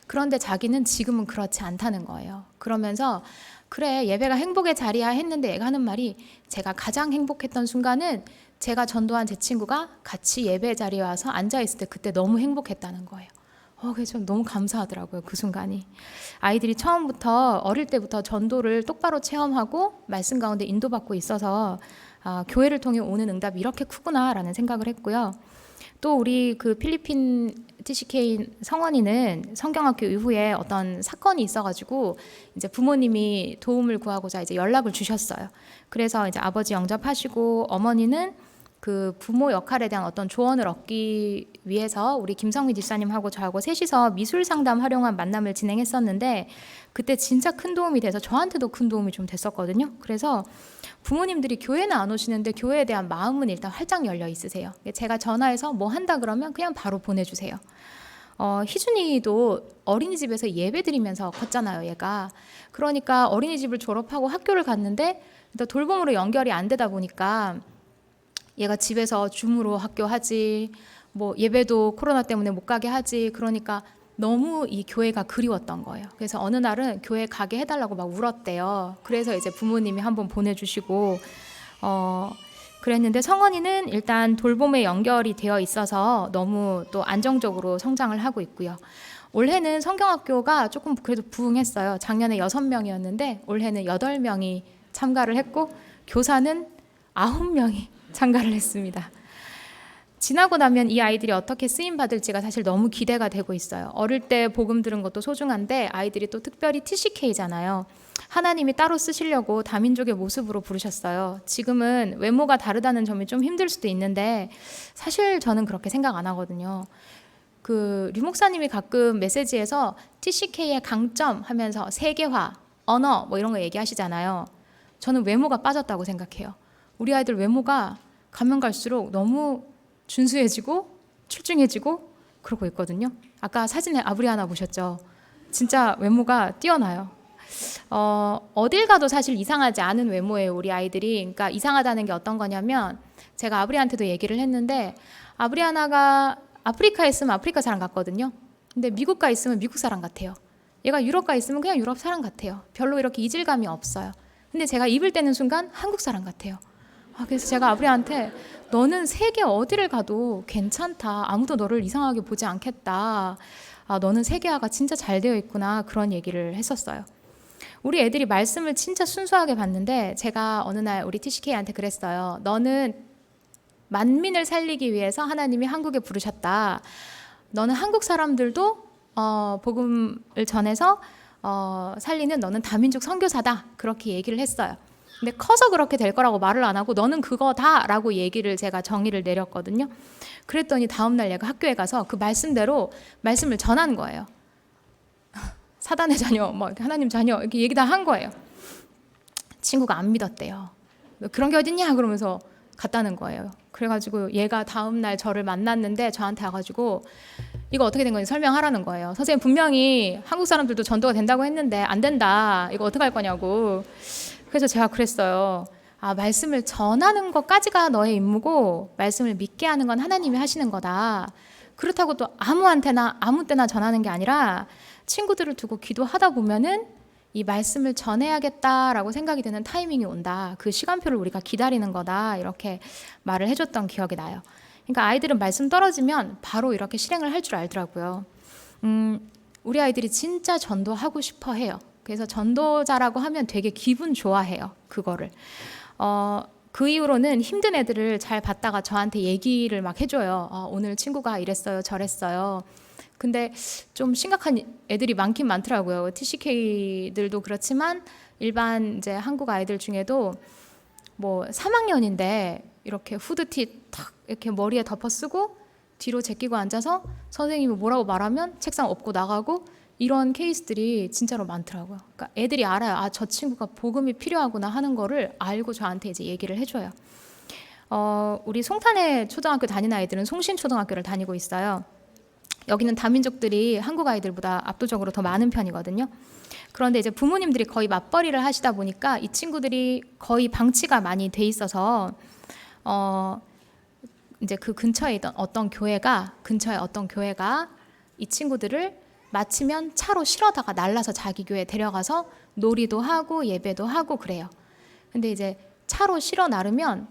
그런데 자기는 지금은 그렇지 않다는 거예요. 그러면서 그래, 예배가 행복의 자리야 했는데, 얘가 하는 말이, 제가 가장 행복했던 순간은 제가 전도한 제 친구가 같이 예배 자리에 와서 앉아있을 때 그때 너무 행복했다는 거예요. 그래서 너무 감사하더라고요, 그 순간이. 아이들이 처음부터 어릴 때부터 전도를 똑바로 체험하고 말씀 가운데 인도받고 있어서 교회를 통해 오는 응답이 이렇게 크구나라는 생각을 했고요. 또 우리 필리핀 TCK 성원이는 성경학교 이후에 어떤 사건이 있어가지고 이제 부모님이 도움을 구하고자 이제 연락을 주셨어요. 그래서 이제 아버지 영접하시고, 어머니는 부모 역할에 대한 어떤 조언을 얻기 위해서 우리 김성미 집사님하고 저하고 셋이서 미술 상담 활용한 만남을 진행했었는데, 그때 진짜 큰 도움이 돼서 저한테도 큰 도움이 좀 됐었거든요. 그래서 부모님들이 교회는 안 오시는데 교회에 대한 마음은 일단 활짝 열려 있으세요. 제가 전화해서 뭐 한다 그러면 그냥 바로 보내주세요. 희준이도 어린이집에서 예배 드리면서 컸잖아요, 얘가. 그러니까 어린이집을 졸업하고 학교를 갔는데 돌봄으로 연결이 안 되다 보니까 얘가 집에서 줌으로 학교 하지, 뭐 예배도 코로나 때문에 못 가게 하지. 그러니까 너무 이 교회가 그리웠던 거예요. 그래서 어느 날은 교회 가게 해달라고 막 울었대요. 그래서 이제 부모님이 한번 보내주시고 그랬는데 성원이는 일단 돌봄에 연결이 되어 있어서 너무 또 안정적으로 성장을 하고 있고요. 올해는 성경학교가 조금 그래도 부흥했어요. 작년에 6명이었는데 올해는 8명이 참가를 했고 교사는 9명이 참가를 했습니다. 지나고 나면 이 아이들이 어떻게 쓰임 받을지가 사실 너무 기대가 되고 있어요. 어릴 때 복음 들은 것도 소중한데 아이들이 또 특별히 TCK잖아요. 하나님이 따로 쓰시려고 다민족의 모습으로 부르셨어요. 지금은 외모가 다르다는 점이 좀 힘들 수도 있는데 사실 저는 그렇게 생각 안 하거든요. 류 목사님이 가끔 메시지에서 TCK의 강점 하면서 세계화, 언어 뭐 이런 거 얘기하시잖아요. 저는 외모가 빠졌다고 생각해요. 우리 아이들 외모가 가면 갈수록 너무 준수해지고 출중해지고 그러고 있거든요. 아까 사진에 아브리아나 보셨죠? 진짜 외모가 뛰어나요. 어딜 가도 사실 이상하지 않은 외모예요, 우리 아이들이. 그러니까 이상하다는 게 어떤 거냐면 제가 아브리한테도 얘기를 했는데 아브리아나가 아프리카에 있으면 아프리카 사람 같거든요. 근데 미국 가 있으면 미국 사람 같아요. 얘가 유럽 가 있으면 그냥 유럽 사람 같아요. 별로 이렇게 이질감이 없어요. 근데 제가 입을 떼는 순간 한국 사람 같아요. 그래서 제가 아브리한테 너는 세계 어디를 가도 괜찮다. 아무도 너를 이상하게 보지 않겠다. 너는 세계화가 진짜 잘 되어 있구나. 그런 얘기를 했었어요. 우리 애들이 말씀을 진짜 순수하게 받는데 제가 어느 날 우리 TCK한테 그랬어요. 너는 만민을 살리기 위해서 하나님이 한국에 부르셨다. 너는 한국 사람들도 복음을 전해서 살리는 너는 다민족 선교사다. 그렇게 얘기를 했어요. 근데 커서 그렇게 될 거라고 말을 안 하고 너는 그거다라고 얘기를 제가 정의를 내렸거든요. 그랬더니 다음날 얘가 학교에 가서 그 말씀대로 말씀을 전한 거예요. 사단의 자녀, 뭐 하나님 자녀 이렇게 얘기 다 한 거예요. 친구가 안 믿었대요. 그런 게 어딨냐 그러면서 갔다는 거예요. 그래가지고 얘가 다음날 저를 만났는데 저한테 와가지고 이거 어떻게 된 건지 설명하라는 거예요. 선생님 분명히 한국 사람들도 전도가 된다고 했는데 안 된다. 이거 어떻게 할 거냐고. 그래서 제가 그랬어요. 말씀을 전하는 것까지가 너의 임무고 말씀을 믿게 하는 건 하나님이 하시는 거다. 그렇다고 또 아무한테나 아무 때나 전하는 게 아니라 친구들을 두고 기도하다 보면은 이 말씀을 전해야겠다라고 생각이 드는 타이밍이 온다. 그 시간표를 우리가 기다리는 거다. 이렇게 말을 해줬던 기억이 나요. 그러니까 아이들은 말씀 떨어지면 바로 이렇게 실행을 할 줄 알더라고요. 우리 아이들이 진짜 전도하고 싶어 해요. 그래서 전도자라고 하면 되게 기분 좋아해요. 그거를. 그 이후로는 힘든 애들을 잘 봤다가 저한테 얘기를 막 해줘요. 오늘 친구가 이랬어요, 저랬어요. 근데 좀 심각한 애들이 많긴 많더라고요. TCK들도 그렇지만 일반 이제 한국 아이들 중에도 뭐 3학년인데 이렇게 후드티 탁 이렇게 머리에 덮어 쓰고 뒤로 제끼고 앉아서 선생님이 뭐라고 말하면 책상 엎고 나가고 이런 케이스들이 진짜로 많더라고요. 그러니까 애들이 알아요. 저 친구가 복음이 필요하구나 하는 거를 알고 저한테 이제 얘기를 해줘요. 우리 송탄에 초등학교 다니는 아이들은 송신초등학교를 다니고 있어요. 여기는 다민족들이 한국 아이들보다 압도적으로 더 많은 편이거든요. 그런데 이제 부모님들이 거의 맞벌이를 하시다 보니까 이 친구들이 거의 방치가 많이 돼 있어서 이제 그 근처에 있던 근처에 어떤 교회가 이 친구들을 마치면 차로 실어다가 날라서 자기 교회에 데려가서 놀이도 하고 예배도 하고 그래요. 근데 이제 차로 실어 나르면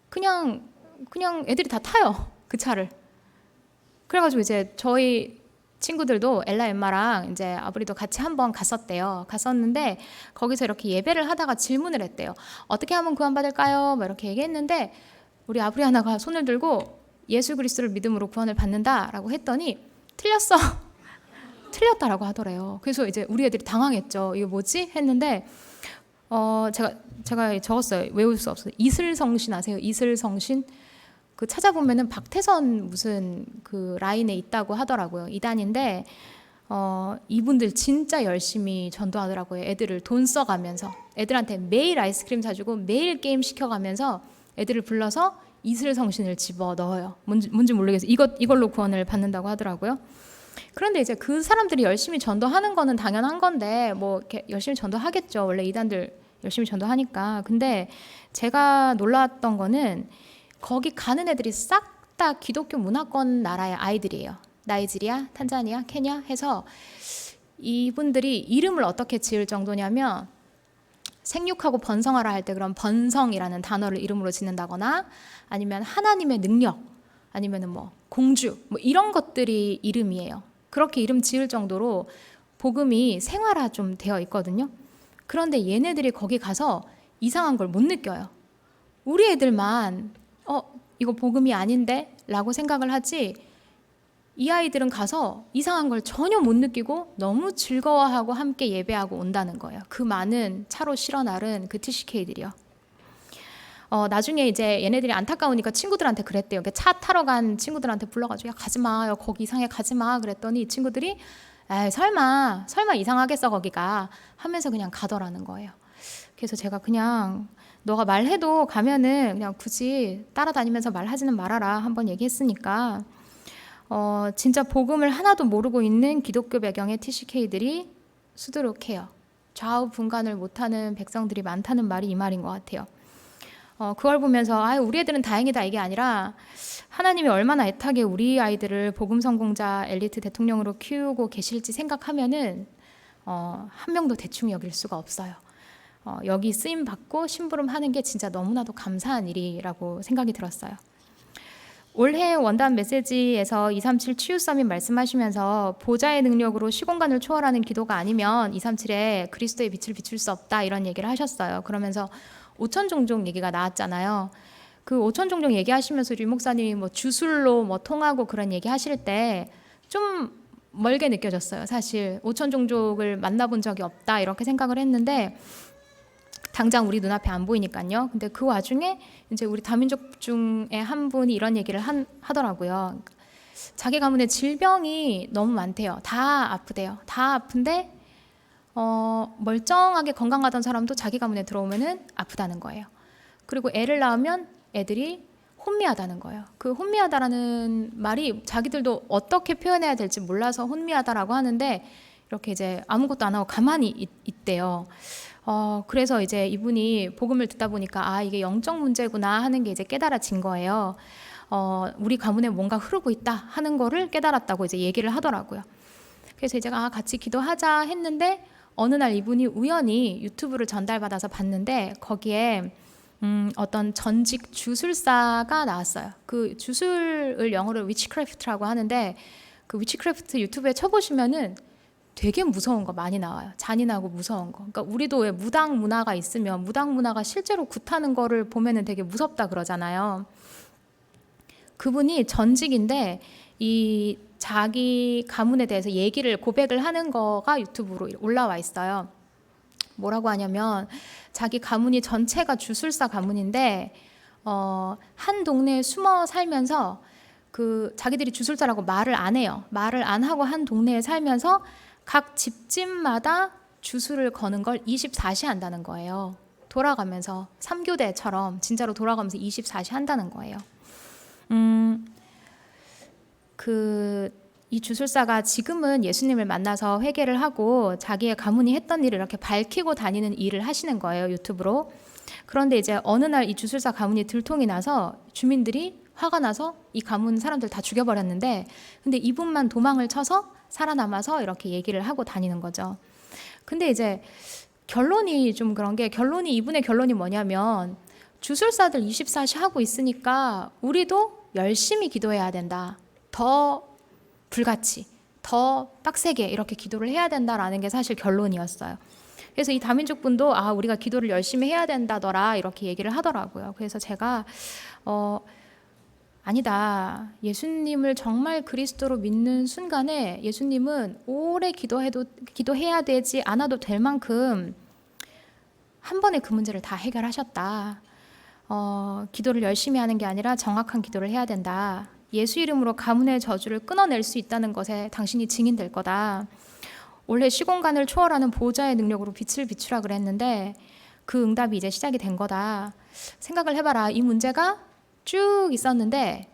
그냥 애들이 다 타요. 그 차를. 그래가지고 이제 저희 친구들도 엘라 엠마랑 이제 아브리도 같이 한번 갔었는데 거기서 이렇게 예배를 하다가 질문을 했대요. 어떻게 하면 구원받을까요? 뭐 이렇게 얘기했는데 우리 아브리 하나가 손을 들고 예수 그리스도를 믿음으로 구원을 받는다라고 했더니 틀렸어. 틀렸다라고 하더래요. 그래서 이제 우리 애들이 당황했죠. 이거 뭐지? 했는데 제가 적었어요. 외울 수 없어요. 이슬성신 아세요? 이슬성신? 그 찾아보면은 박태선 무슨 그 라인에 있다고 하더라고요. 이단인데 이분들 진짜 열심히 전도하더라고요. 애들을 돈 써가면서 애들한테 매일 아이스크림 사주고 매일 게임 시켜가면서 애들을 불러서 이슬성신을 집어 넣어요. 뭔지 모르겠어요. 이걸로 구원을 받는다고 하더라고요. 그런데 이제 그 사람들이 열심히 전도하는 거는 당연한 건데 뭐 이렇게 열심히 전도하겠죠. 원래 이단들 열심히 전도하니까. 근데 제가 놀랐던 거는 거기 가는 애들이 싹 다 기독교 문화권 나라의 아이들이에요. 나이지리아, 탄자니아, 케냐 해서 이분들이 이름을 어떻게 지을 정도냐면 생육하고 번성하라 할 때 그런 번성이라는 단어를 이름으로 짓는다거나 아니면 하나님의 능력 아니면 뭐 공주 뭐 이런 것들이 이름이에요. 그렇게 이름 지을 정도로 복음이 생활화 좀 되어 있거든요. 그런데 얘네들이 거기 가서 이상한 걸 못 느껴요. 우리 애들만 이거 복음이 아닌데? 라고 생각을 하지 이 아이들은 가서 이상한 걸 전혀 못 느끼고 너무 즐거워하고 함께 예배하고 온다는 거예요. 그 많은 차로 실어 나른 그 TCK들이요. 나중에 이제 얘네들이 안타까우니까 친구들한테 그랬대요. 차 타러 간 친구들한테 불러가지고 야 가지마, 야 거기 이상해 가지마 그랬더니 이 친구들이 에이 설마 이상하겠어 거기가 하면서 그냥 가더라는 거예요. 그래서 제가 그냥 너가 말해도 가면은 그냥 굳이 따라다니면서 말하지는 말아라 한번 얘기했으니까 진짜 복음을 하나도 모르고 있는 기독교 배경의 TCK들이 수두룩해요. 좌우 분간을 못하는 백성들이 많다는 말이 이 말인 것 같아요. 그걸 보면서 우리 애들은 다행이다 이게 아니라 하나님이 얼마나 애타게 우리 아이들을 복음 성공자 엘리트 대통령으로 키우고 계실지 생각하면은 한 명도 대충 여길 수가 없어요. 여기 쓰임 받고 심부름 하는 게 진짜 너무나도 감사한 일이라고 생각이 들었어요. 올해 원단 메시지에서 237 치유 서밋 말씀하시면서 보좌의 능력으로 시공간을 초월하는 기도가 아니면 237에 그리스도의 빛을 비출 수 없다 이런 얘기를 하셨어요. 그러면서 5천 종족 얘기가 나왔잖아요. 그 5천 종족 얘기하시면서 류 목사님이 뭐 주술로 뭐 통하고 그런 얘기 하실 때 좀 멀게 느껴졌어요. 사실 5천 종족을 만나본 적이 없다 이렇게 생각을 했는데 당장 우리 눈앞에 안 보이니까요. 근데 그 와중에 이제 우리 다민족 중에 한 분이 이런 얘기를 하더라고요. 자기 가문에 질병이 너무 많대요. 다 아프대요. 다 아픈데 멀쩡하게 건강하던 사람도 자기 가문에 들어오면은 아프다는 거예요. 그리고 애를 낳으면 애들이 혼미하다는 거예요. 그 혼미하다라는 말이 자기들도 어떻게 표현해야 될지 몰라서 혼미하다라고 하는데 이렇게 이제 아무것도 안 하고 가만히 있대요. 그래서 이제 이분이 복음을 듣다 보니까 이게 영적 문제구나 하는 게 이제 깨달아진 거예요. 우리 가문에 뭔가 흐르고 있다 하는 거를 깨달았다고 이제 얘기를 하더라고요. 그래서 이제 같이 기도하자 했는데 어느 날 이분이 우연히 유튜브를 전달받아서 봤는데 거기에 어떤 전직 주술사가 나왔어요. 그 주술을 영어로 위치크래프트라고 하는데 그 위치크래프트 유튜브에 쳐보시면은 되게 무서운 거 많이 나와요. 잔인하고 무서운 거. 그러니까 우리도 왜 무당 문화가 있으면 무당 문화가 실제로 굿하는 거를 보면은 되게 무섭다 그러잖아요. 그분이 전직인데 이 자기 가문에 대해서 얘기를 고백을 하는 거가 유튜브로 올라와 있어요. 뭐라고 하냐면 자기 가문이 전체가 주술사 가문인데 한 동네에 숨어 살면서 그 자기들이 주술사라고 말을 안 해요. 말을 안 하고 한 동네에 살면서 각 집집마다 주술을 거는 걸 24시 한다는 거예요. 돌아가면서 3교대처럼 진짜로 돌아가면서 24시 한다는 거예요. 이 주술사가 지금은 예수님을 만나서 회개를 하고 자기의 가문이 했던 일을 이렇게 밝히고 다니는 일을 하시는 거예요, 유튜브로. 그런데 이제 어느 날 이 주술사 가문이 들통이 나서 주민들이 화가 나서 이 가문 사람들 다 죽여버렸는데 근데 이분만 도망을 쳐서 살아남아서 이렇게 얘기를 하고 다니는 거죠. 근데 이제 결론이 좀 그런 게 이분의 결론이 뭐냐면 주술사들 24시 하고 있으니까 우리도 열심히 기도해야 된다. 더 불같이, 더 빡세게 이렇게 기도를 해야 된다라는 게 사실 결론이었어요. 그래서 이 다민족 분도 우리가 기도를 열심히 해야 된다더라 이렇게 얘기를 하더라고요. 그래서 제가 아니다. 예수님을 정말 그리스도로 믿는 순간에 예수님은 오래 기도해야 되지 않아도 될 만큼 한 번에 그 문제를 다 해결하셨다. 기도를 열심히 하는 게 아니라 정확한 기도를 해야 된다. 예수 이름으로 가문의 저주를 끊어낼 수 있다는 것에 당신이 증인될 거다. 원래 시공간을 초월하는 보좌의 능력으로 빛을 비추라 그랬는데 그 응답이 이제 시작이 된 거다. 생각을 해봐라. 이 문제가 쭉 있었는데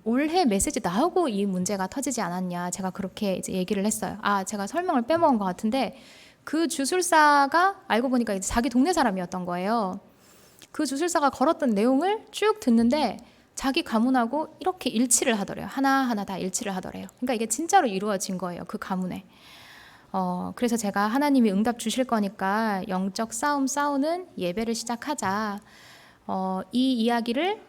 올해 메시지 나오고 이 문제가 터지지 않았냐. 제가 그렇게 이제 얘기를 했어요. 제가 설명을 빼먹은 것 같은데 그 주술사가 알고 보니까 이제 자기 동네 사람이었던 거예요. 그 주술사가 걸었던 내용을 쭉 듣는데 자기 가문하고 이렇게 일치를 하더래요. 하나하나 다 일치를 하더래요. 그러니까 이게 진짜로 이루어진 거예요. 그 가문에. 그래서 제가 하나님이 응답 주실 거니까 영적 싸움 싸우는 예배를 시작하자. 이 이야기를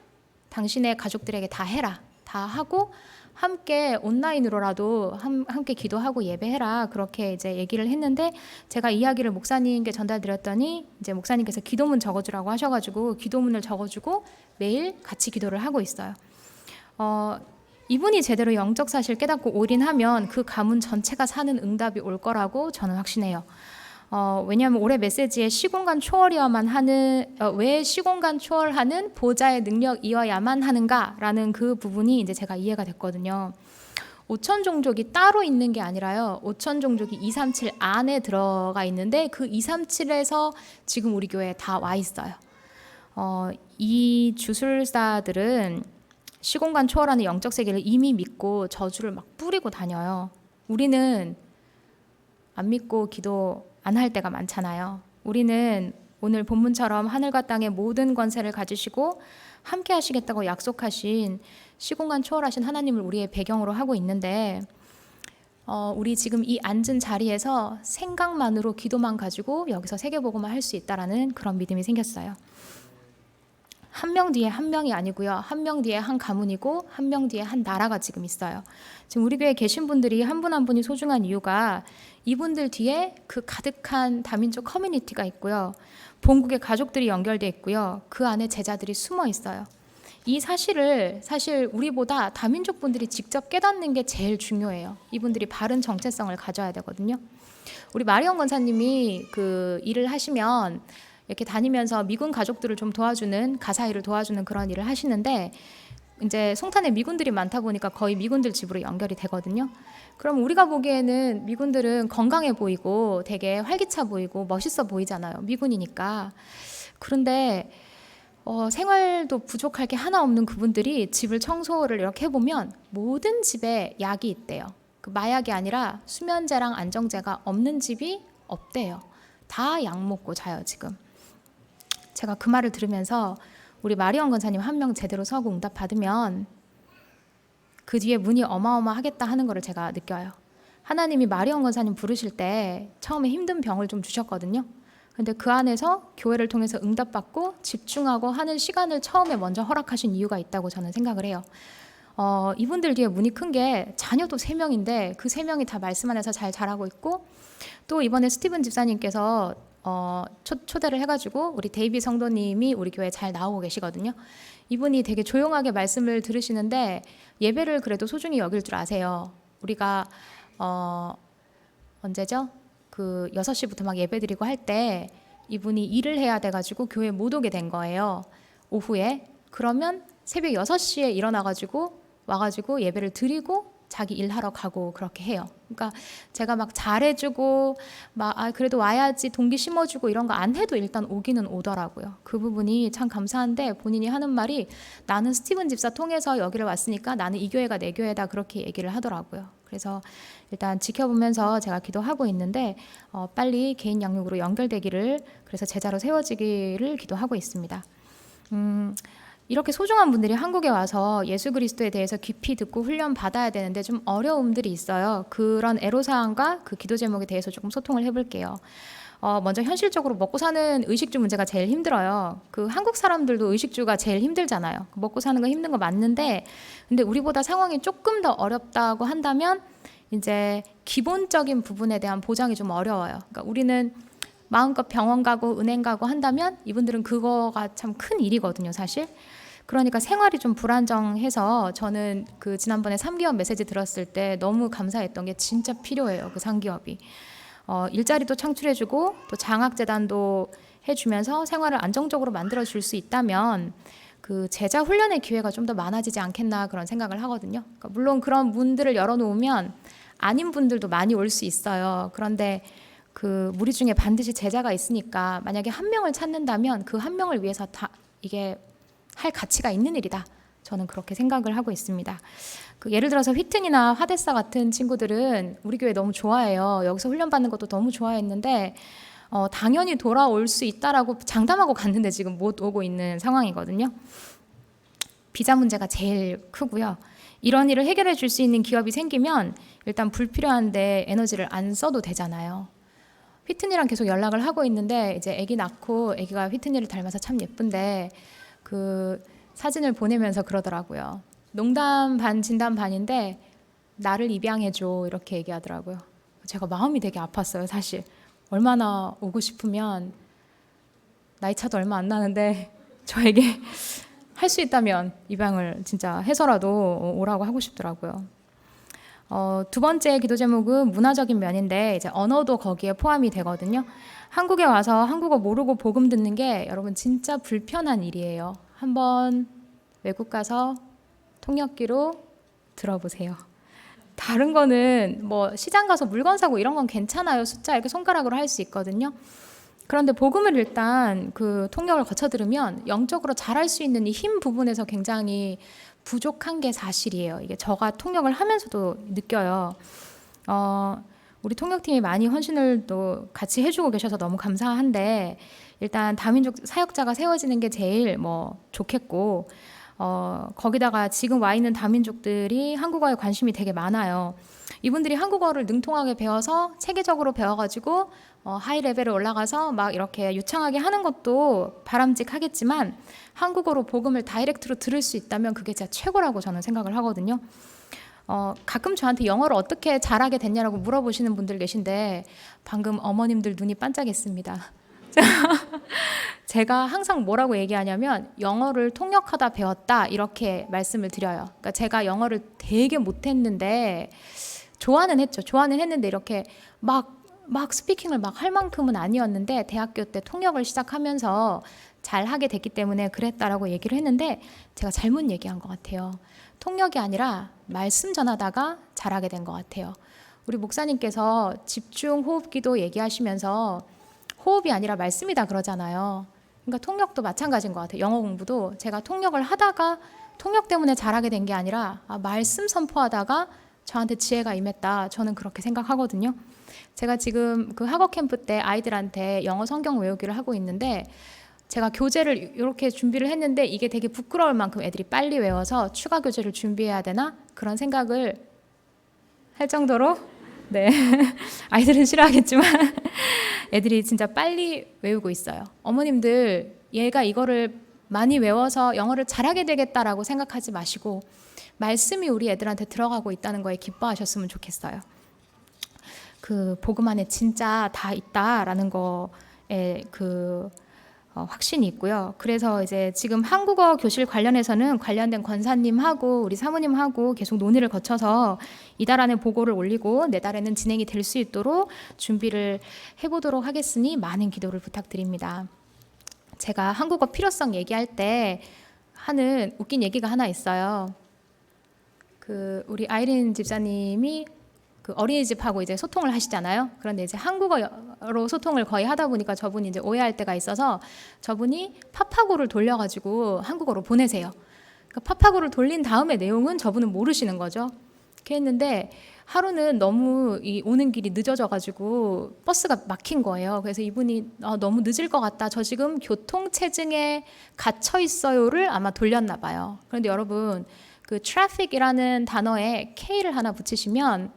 당신의 가족들에게 다 해라. 다 하고 함께 온라인으로라도 함께 기도하고 예배해라. 그렇게 이제 얘기를 했는데 제가 이야기를 목사님께 전달드렸더니 이제 목사님께서 기도문 적어주라고 하셔가지고 기도문을 적어주고 매일 같이 기도를 하고 있어요. 이분이 제대로 영적 사실 깨닫고 올인하면 그 가문 전체가 사는 응답이 올 거라고 저는 확신해요. 왜냐하면 올해 메시지에 시공간 초월이어야만 하는 왜 시공간 초월하는 보좌의 능력이어야만 하는가라는 그 부분이 이제 제가 이해가 됐거든요. 5천 종족이 따로 있는 게 아니라요. 5천 종족이 237 안에 들어가 있는데 그 237에서 지금 우리 교회에 다 와 있어요. 이 주술사들은 시공간 초월하는 영적 세계를 이미 믿고 저주를 막 뿌리고 다녀요. 우리는 안 믿고 기도 안 할 때가 많잖아요. 우리는 오늘 본문처럼 하늘과 땅의 모든 권세를 가지시고 함께 하시겠다고 약속하신 시공간 초월하신 하나님을 우리의 배경으로 하고 있는데 우리 지금 이 앉은 자리에서 생각만으로 기도만 가지고 여기서 세계복음을 할 수 있다라는 그런 믿음이 생겼어요. 한 명 뒤에 한 명이 아니고요. 한 명 뒤에 한 가문이고 한 명 뒤에 한 나라가 지금 있어요. 지금 우리 교회에 계신 분들이 한 분 한 분이 소중한 이유가 이분들 뒤에 그 가득한 다민족 커뮤니티가 있고요. 본국의 가족들이 연결돼 있고요. 그 안에 제자들이 숨어 있어요. 이 사실을 사실 우리보다 다민족 분들이 직접 깨닫는 게 제일 중요해요. 이분들이 바른 정체성을 가져야 되거든요. 우리 마리언 권사님이 그 일을 하시면 이렇게 다니면서 미군 가족들을 좀 도와주는 가사 일을 도와주는 그런 일을 하시는데 이제 송탄에 미군들이 많다 보니까 거의 미군들 집으로 연결이 되거든요. 그럼 우리가 보기에는 미군들은 건강해 보이고 되게 활기차 보이고 멋있어 보이잖아요. 미군이니까. 그런데 생활도 부족할 게 하나 없는 그분들이 집을 청소를 이렇게 해보면 모든 집에 약이 있대요. 그 마약이 아니라 수면제랑 안정제가 없는 집이 없대요. 다 약 먹고 자요 지금. 제가 그 말을 들으면서 우리 마리언 권사님 한 명 제대로 서고 응답 받으면 그 뒤에 문이 어마어마하겠다 하는 거를 제가 느껴요. 하나님이 마리언 권사님 부르실 때 처음에 힘든 병을 좀 주셨거든요. 근데 그 안에서 교회를 통해서 응답받고 집중하고 하는 시간을 처음에 먼저 허락하신 이유가 있다고 저는 생각을 해요. 이분들 뒤에 문이 큰 게 자녀도 3명인데 그 3명이 다 말씀 안에서 잘 자라고 있고 또 이번에 스티븐 집사님께서 초대를 해가지고 우리 데이비 성도님이 우리 교회에 잘 나오고 계시거든요. 이분이 되게 조용하게 말씀을 들으시는데 예배를 그래도 소중히 여길 줄 아세요. 우리가 언제죠? 그 6시부터 막 예배 드리고 할 때 이분이 일을 해야 돼가지고 교회 못 오게 된 거예요. 오후에. 그러면 새벽 6시에 일어나가지고 와가지고 예배를 드리고 자기 일하러 가고 그렇게 해요. 그러니까 제가 막 잘해주고 막 그래도 와야지 동기 심어주고 이런 거 안 해도 일단 오기는 오더라고요. 그 부분이 참 감사한데 본인이 하는 말이 나는 스티븐 집사 통해서 여기를 왔으니까 나는 이 교회가 내 교회다 그렇게 얘기를 하더라고요. 그래서 일단 지켜보면서 제가 기도하고 있는데 빨리 개인 양육으로 연결되기를 그래서 제자로 세워지기를 기도하고 있습니다. 이렇게 소중한 분들이 한국에 와서 예수 그리스도에 대해서 깊이 듣고 훈련 받아야 되는데 좀 어려움들이 있어요. 그런 애로사항과 그 기도 제목에 대해서 조금 소통을 해볼게요. 먼저 현실적으로 먹고 사는 의식주 문제가 제일 힘들어요. 그 한국 사람들도 의식주가 제일 힘들잖아요. 먹고 사는 거 힘든 거 맞는데 근데 우리보다 상황이 조금 더 어렵다고 한다면 이제 기본적인 부분에 대한 보장이 좀 어려워요. 그러니까 우리는 마음껏 병원 가고 은행 가고 한다면 이분들은 그거가 참 큰 일이거든요, 사실. 그러니까 생활이 좀 불안정해서 저는 그 지난번에 3기업 메시지 들었을 때 너무 감사했던 게 진짜 필요해요. 그 3기업이. 일자리도 창출해주고 또 장학재단도 해주면서 생활을 안정적으로 만들어줄 수 있다면 그 제자 훈련의 기회가 좀 더 많아지지 않겠나 그런 생각을 하거든요. 그러니까 물론 그런 문들을 열어놓으면 아닌 분들도 많이 올 수 있어요. 그런데 그 무리 중에 반드시 제자가 있으니까 만약에 한 명을 찾는다면 그 한 명을 위해서 다 이게 할 가치가 있는 일이다. 저는 그렇게 생각을 하고 있습니다. 그 예를 들어서 휘튼이나 화데사 같은 친구들은 우리 교회 너무 좋아해요. 여기서 훈련받는 것도 너무 좋아했는데 당연히 돌아올 수 있다라고 장담하고 갔는데 지금 못 오고 있는 상황이거든요. 비자 문제가 제일 크고요. 이런 일을 해결해 줄 수 있는 기업이 생기면 일단 불필요한데 에너지를 안 써도 되잖아요. 휘트니랑 계속 연락을 하고 있는데 이제 아기 낳고 아기가 휘트니를 닮아서 참 예쁜데 그 사진을 보내면서 그러더라고요. 농담 반 진담 반인데 나를 입양해줘 이렇게 얘기하더라고요. 제가 마음이 되게 아팠어요. 사실 얼마나 오고 싶으면 나이 차도 얼마 안 나는데 저에게 할 수 있다면 입양을 진짜 해서라도 오라고 하고 싶더라고요. 두 번째 기도 제목은 문화적인 면인데 이제 언어도 거기에 포함이 되거든요. 한국에 와서 한국어 모르고 복음 듣는 게 여러분 진짜 불편한 일이에요. 한번 외국 가서 통역기로 들어보세요. 다른 거는 뭐 시장 가서 물건 사고 이런 건 괜찮아요. 숫자 이렇게 손가락으로 할 수 있거든요. 그런데 복음을 일단 그 통역을 거쳐 들으면 영적으로 잘할 수 있는 이 힘 부분에서 굉장히 부족한 게 사실이에요. 이게 저가 통역을 하면서도 느껴요. 우리 통역팀이 많이 헌신을 또 같이 해주고 계셔서 너무 감사한데 일단 다민족 사역자가 세워지는 게 제일 뭐 좋겠고 거기다가 지금 와 있는 다민족들이 한국어에 관심이 되게 많아요. 이분들이 한국어를 능통하게 배워서 체계적으로 배워가지고 하이 레벨에 올라가서 막 이렇게 유창하게 하는 것도 바람직하겠지만 한국어로 복음을 다이렉트로 들을 수 있다면 그게 진짜 최고라고 저는 생각을 하거든요. 가끔 저한테 영어를 어떻게 잘하게 됐냐라고 물어보시는 분들 계신데 방금 어머님들 눈이 반짝했습니다. 제가 항상 뭐라고 얘기하냐면 영어를 통역하다 배웠다 이렇게 말씀을 드려요. 그러니까 제가 영어를 되게 못했는데 좋아는 했죠. 좋아는 했는데 이렇게 막 스피킹을 막 할 만큼은 아니었는데 대학교 때 통역을 시작하면서 잘 하게 됐기 때문에 그랬다라고 얘기를 했는데 제가 잘못 얘기한 것 같아요. 통역이 아니라 말씀 전하다가 잘하게 된 것 같아요. 우리 목사님께서 집중 호흡 기도 얘기하시면서 호흡이 아니라 말씀이다 그러잖아요. 그러니까 통역도 마찬가지인 것 같아요. 영어 공부도 제가 통역을 하다가 통역 때문에 잘하게 된 게 아니라 말씀 선포하다가 저한테 지혜가 임했다. 저는 그렇게 생각하거든요. 제가 지금 그 학업 캠프 때 아이들한테 영어 성경 외우기를 하고 있는데 제가 교재를 이렇게 준비를 했는데 이게 되게 부끄러울 만큼 애들이 빨리 외워서 추가 교재를 준비해야 되나? 그런 생각을 할 정도로 네 아이들은 싫어하겠지만 애들이 진짜 빨리 외우고 있어요. 어머님들 얘가 이거를 많이 외워서 영어를 잘하게 되겠다라고 생각하지 마시고 말씀이 우리 애들한테 들어가고 있다는 거에 기뻐하셨으면 좋겠어요. 그 복음 안에 진짜 다 있다라는 거에 그 확신이 있고요. 그래서 이제 지금 한국어 교실 관련해서는 관련된 권사님하고 우리 사모님하고 계속 논의를 거쳐서 이달 안에 보고를 올리고 내달에는 진행이 될 수 있도록 준비를 해보도록 하겠으니 많은 기도를 부탁드립니다. 제가 한국어 필요성 얘기할 때 하는 웃긴 얘기가 하나 있어요. 그 우리 아이린 집사님이 그 어린이집하고 이제 소통을 하시잖아요. 그런데 이제 한국어로 소통을 거의 하다 보니까 저분이 이제 오해할 때가 있어서 저분이 파파고를 돌려가지고 한국어로 보내세요. 그러니까 파파고를 돌린 다음에 내용은 저분은 모르시는 거죠. 그렇게 했는데 하루는 너무 이 오는 길이 늦어져가지고 버스가 막힌 거예요. 그래서 이분이 너무 늦을 것 같다. 저 지금 교통체증에 갇혀 있어요를 아마 돌렸나 봐요. 그런데 여러분 그 traffic이라는 단어에 K를 하나 붙이시면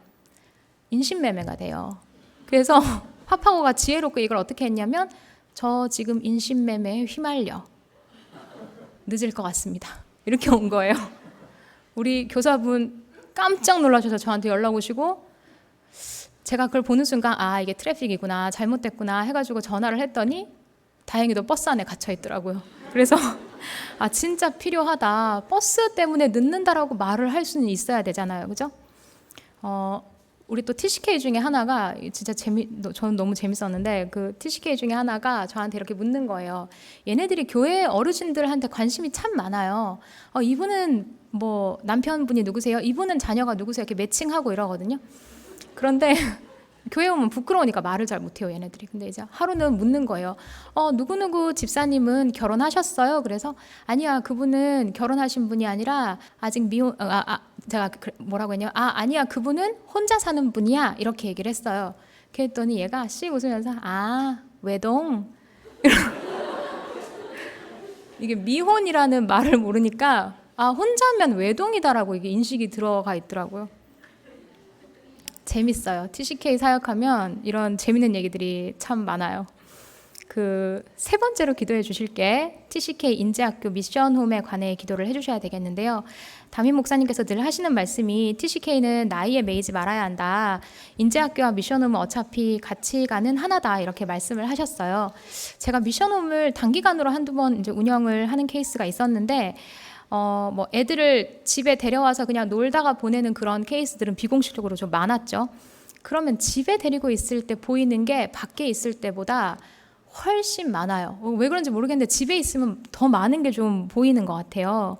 인신매매가 돼요. 그래서 파파고가 지혜롭게 이걸 어떻게 했냐면 저 지금 인신매매에 휘말려 늦을 것 같습니다. 이렇게 온 거예요. 우리 교사분 깜짝 놀라셔서 저한테 연락 오시고 제가 그걸 보는 순간 이게 트래픽이구나 잘못됐구나 해가지고 전화를 했더니 다행히도 버스 안에 갇혀 있더라고요. 그래서 진짜 필요하다. 버스 때문에 늦는다라고 말을 할 수는 있어야 되잖아요. 그죠? 우리 또 TCK 중에 하나가 진짜 저는 너무 재밌었는데 그 TCK 중에 하나가 저한테 이렇게 묻는 거예요. 얘네들이 교회 어르신들한테 관심이 참 많아요. 이분은 뭐 남편분이 누구세요? 이분은 자녀가 누구세요? 이렇게 매칭하고 이러거든요. 그런데 교회 오면 부끄러우니까 말을 잘 못해요, 얘네들이. 근데 이제 하루는 묻는 거예요. 누구누구 집사님은 결혼하셨어요? 그래서 아니야, 그분은 결혼하신 분이 아니라 아직 미혼, 제가 뭐라고 했냐? 아니야, 그분은 혼자 사는 분이야. 이렇게 얘기를 했어요. 그랬더니 얘가 씩 웃으면서 외동? 이게 미혼이라는 말을 모르니까 아, 혼자면 외동이다라고 이게 인식이 들어가 있더라고요. 재밌어요. TCK 사역하면 이런 재밌는 얘기들이 참 많아요. 그 세 번째로 기도해 주실 게 TCK 인재학교 미션홈에 관해 기도를 해주셔야 되겠는데요. 담임 목사님께서 늘 하시는 말씀이 TCK는 나이에 매이지 말아야 한다. 인재학교와 미션홈은 어차피 가치관은 하나다. 이렇게 말씀을 하셨어요. 제가 미션홈을 단기간으로 한두 번 이제 운영을 하는 케이스가 있었는데 뭐 애들을 집에 데려와서 그냥 놀다가 보내는 그런 케이스들은 비공식적으로 좀 많았죠. 그러면 집에 데리고 있을 때 보이는 게 밖에 있을 때보다 훨씬 많아요. 왜 그런지 모르겠는데 집에 있으면 더 많은 게 좀 보이는 것 같아요.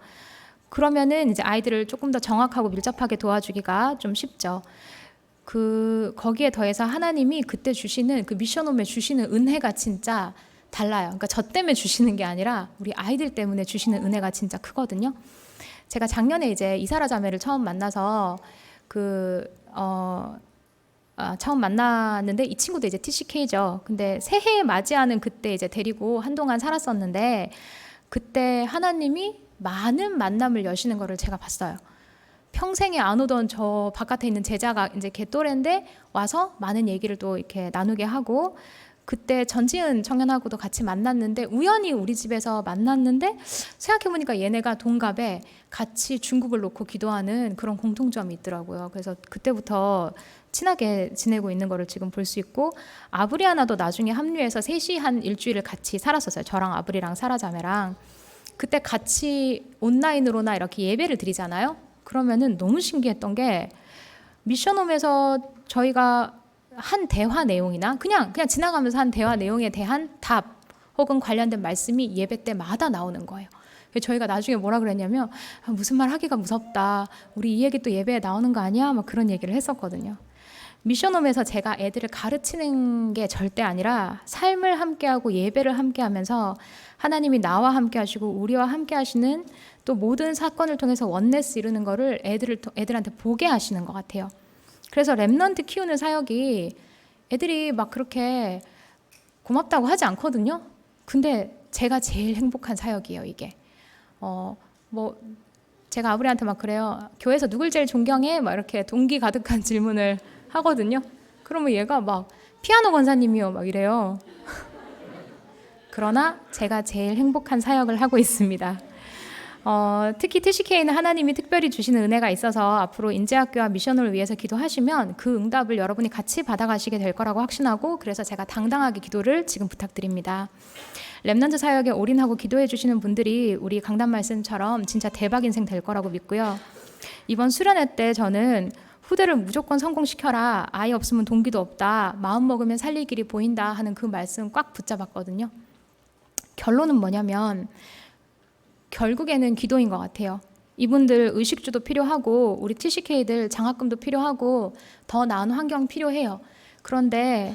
그러면은 이제 아이들을 조금 더 정확하고 밀접하게 도와주기가 좀 쉽죠. 거기에 더해서 하나님이 그때 주시는 그 미션홈에 주시는 은혜가 진짜 달라요. 그러니까 저 때문에 주시는 게 아니라 우리 아이들 때문에 주시는 은혜가 진짜 크거든요. 제가 작년에 이제 이사라 자매를 처음 만나서 처음 만났는데 이 친구도 이제 TCK죠. 근데 새해 맞이하는 그때 이제 데리고 한동안 살았었는데 그때 하나님이 많은 만남을 여시는 거를 제가 봤어요. 평생에 안 오던 저 바깥에 있는 제자가 이제 걔 또래인데 와서 많은 얘기를 또 이렇게 나누게 하고 그때 전지은 청년하고도 같이 만났는데 우연히 우리 집에서 만났는데 생각해보니까 얘네가 동갑에 같이 중국을 놓고 기도하는 그런 공통점이 있더라고요. 그래서 그때부터 친하게 지내고 있는 거를 지금 볼 수 있고 아브리아나도 나중에 합류해서 셋이 한 일주일을 같이 살았었어요. 저랑 아브리랑 사라자매랑. 그때 같이 온라인으로나 이렇게 예배를 드리잖아요. 그러면은 너무 신기했던 게 미션홈에서 저희가 한 대화 내용이나 그냥 지나가면서 한 대화 내용에 대한 답 혹은 관련된 말씀이 예배 때마다 나오는 거예요. 저희가 나중에 뭐라 그랬냐면 무슨 말 하기가 무섭다. 우리 이 얘기 또 예배에 나오는 거 아니야? 막 그런 얘기를 했었거든요. 미션홈에서 제가 애들을 가르치는 게 절대 아니라 삶을 함께하고 예배를 함께하면서 하나님이 나와 함께 하시고 우리와 함께 하시는 또 모든 사건을 통해서 원네스 이루는 거를 애들한테 보게 하시는 것 같아요. 그래서 렘넌트 키우는 사역이 애들이 막 그렇게 고맙다고 하지 않거든요. 근데 제가 제일 행복한 사역이에요, 이게. 뭐 제가 아브리한테 막 그래요. 교회에서 누굴 제일 존경해? 막 이렇게 동기 가득한 질문을 하거든요. 그러면 얘가 막 피아노 권사님이요 막 이래요. 그러나 제가 제일 행복한 사역을 하고 있습니다. 특히 TCK는 하나님이 특별히 주시는 은혜가 있어서 앞으로 인재학교와 미션을 위해서 기도하시면 그 응답을 여러분이 같이 받아가시게 될 거라고 확신하고 그래서 제가 당당하게 기도를 지금 부탁드립니다. 렘넌트 사역에 올인하고 기도해 주시는 분들이 우리 강단 말씀처럼 진짜 대박 인생 될 거라고 믿고요. 이번 수련회 때 저는 후대를 무조건 성공시켜라. 아이 없으면 동기도 없다. 마음 먹으면 살릴 길이 보인다 하는 그 말씀 꽉 붙잡았거든요. 결론은 뭐냐면 결국에는 기도인 것 같아요. 이분들 의식주도 필요하고 우리 TCK들 장학금도 필요하고 더 나은 환경 필요해요. 그런데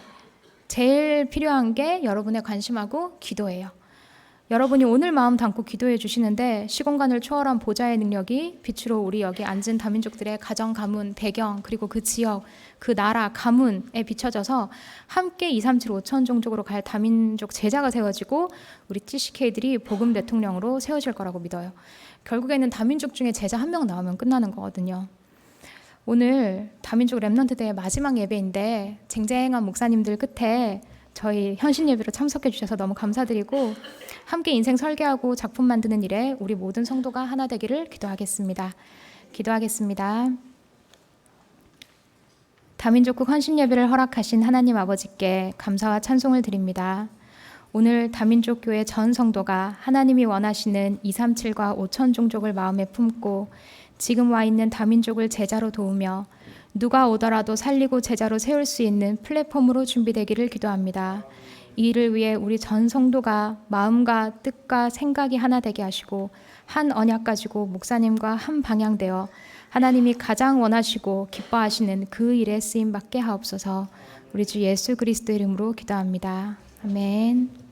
제일 필요한 게 여러분의 관심하고 기도예요. 여러분이 오늘 마음 담고 기도해 주시는데 시공간을 초월한 보좌의 능력이 빛으로 우리 여기 앉은 다민족들의 가정, 가문, 배경 그리고 그 지역, 그 나라, 가문에 비춰져서 함께 237 5천 종족으로 갈 다민족 제자가 세워지고 우리 TCK들이 복음 대통령으로 세워질 거라고 믿어요. 결국에는 다민족 중에 제자 한 명 나오면 끝나는 거거든요. 오늘 다민족 렘넌트 대회 마지막 예배인데 쟁쟁한 목사님들 끝에 저희 현신 예배로 참석해 주셔서 너무 감사드리고 함께 인생 설계하고 작품 만드는 일에 우리 모든 성도가 하나 되기를 기도하겠습니다. 기도하겠습니다. 다민족국 헌신 예배를 허락하신 하나님 아버지께 감사와 찬송을 드립니다. 오늘 다민족 교회 전 성도가 하나님이 원하시는 237과 5천 종족을 마음에 품고 지금 와 있는 다민족을 제자로 도우며 누가 오더라도 살리고 제자로 세울 수 있는 플랫폼으로 준비되기를 기도합니다. 이 일을 위해 우리 전 성도가 마음과 뜻과 생각이 하나 되게 하시고 한 언약 가지고 목사님과 한 방향 되어 하나님이 가장 원하시고 기뻐하시는 그 일에 쓰임 받게 하옵소서. 우리 주 예수 그리스도 이름으로 기도합니다. 아멘.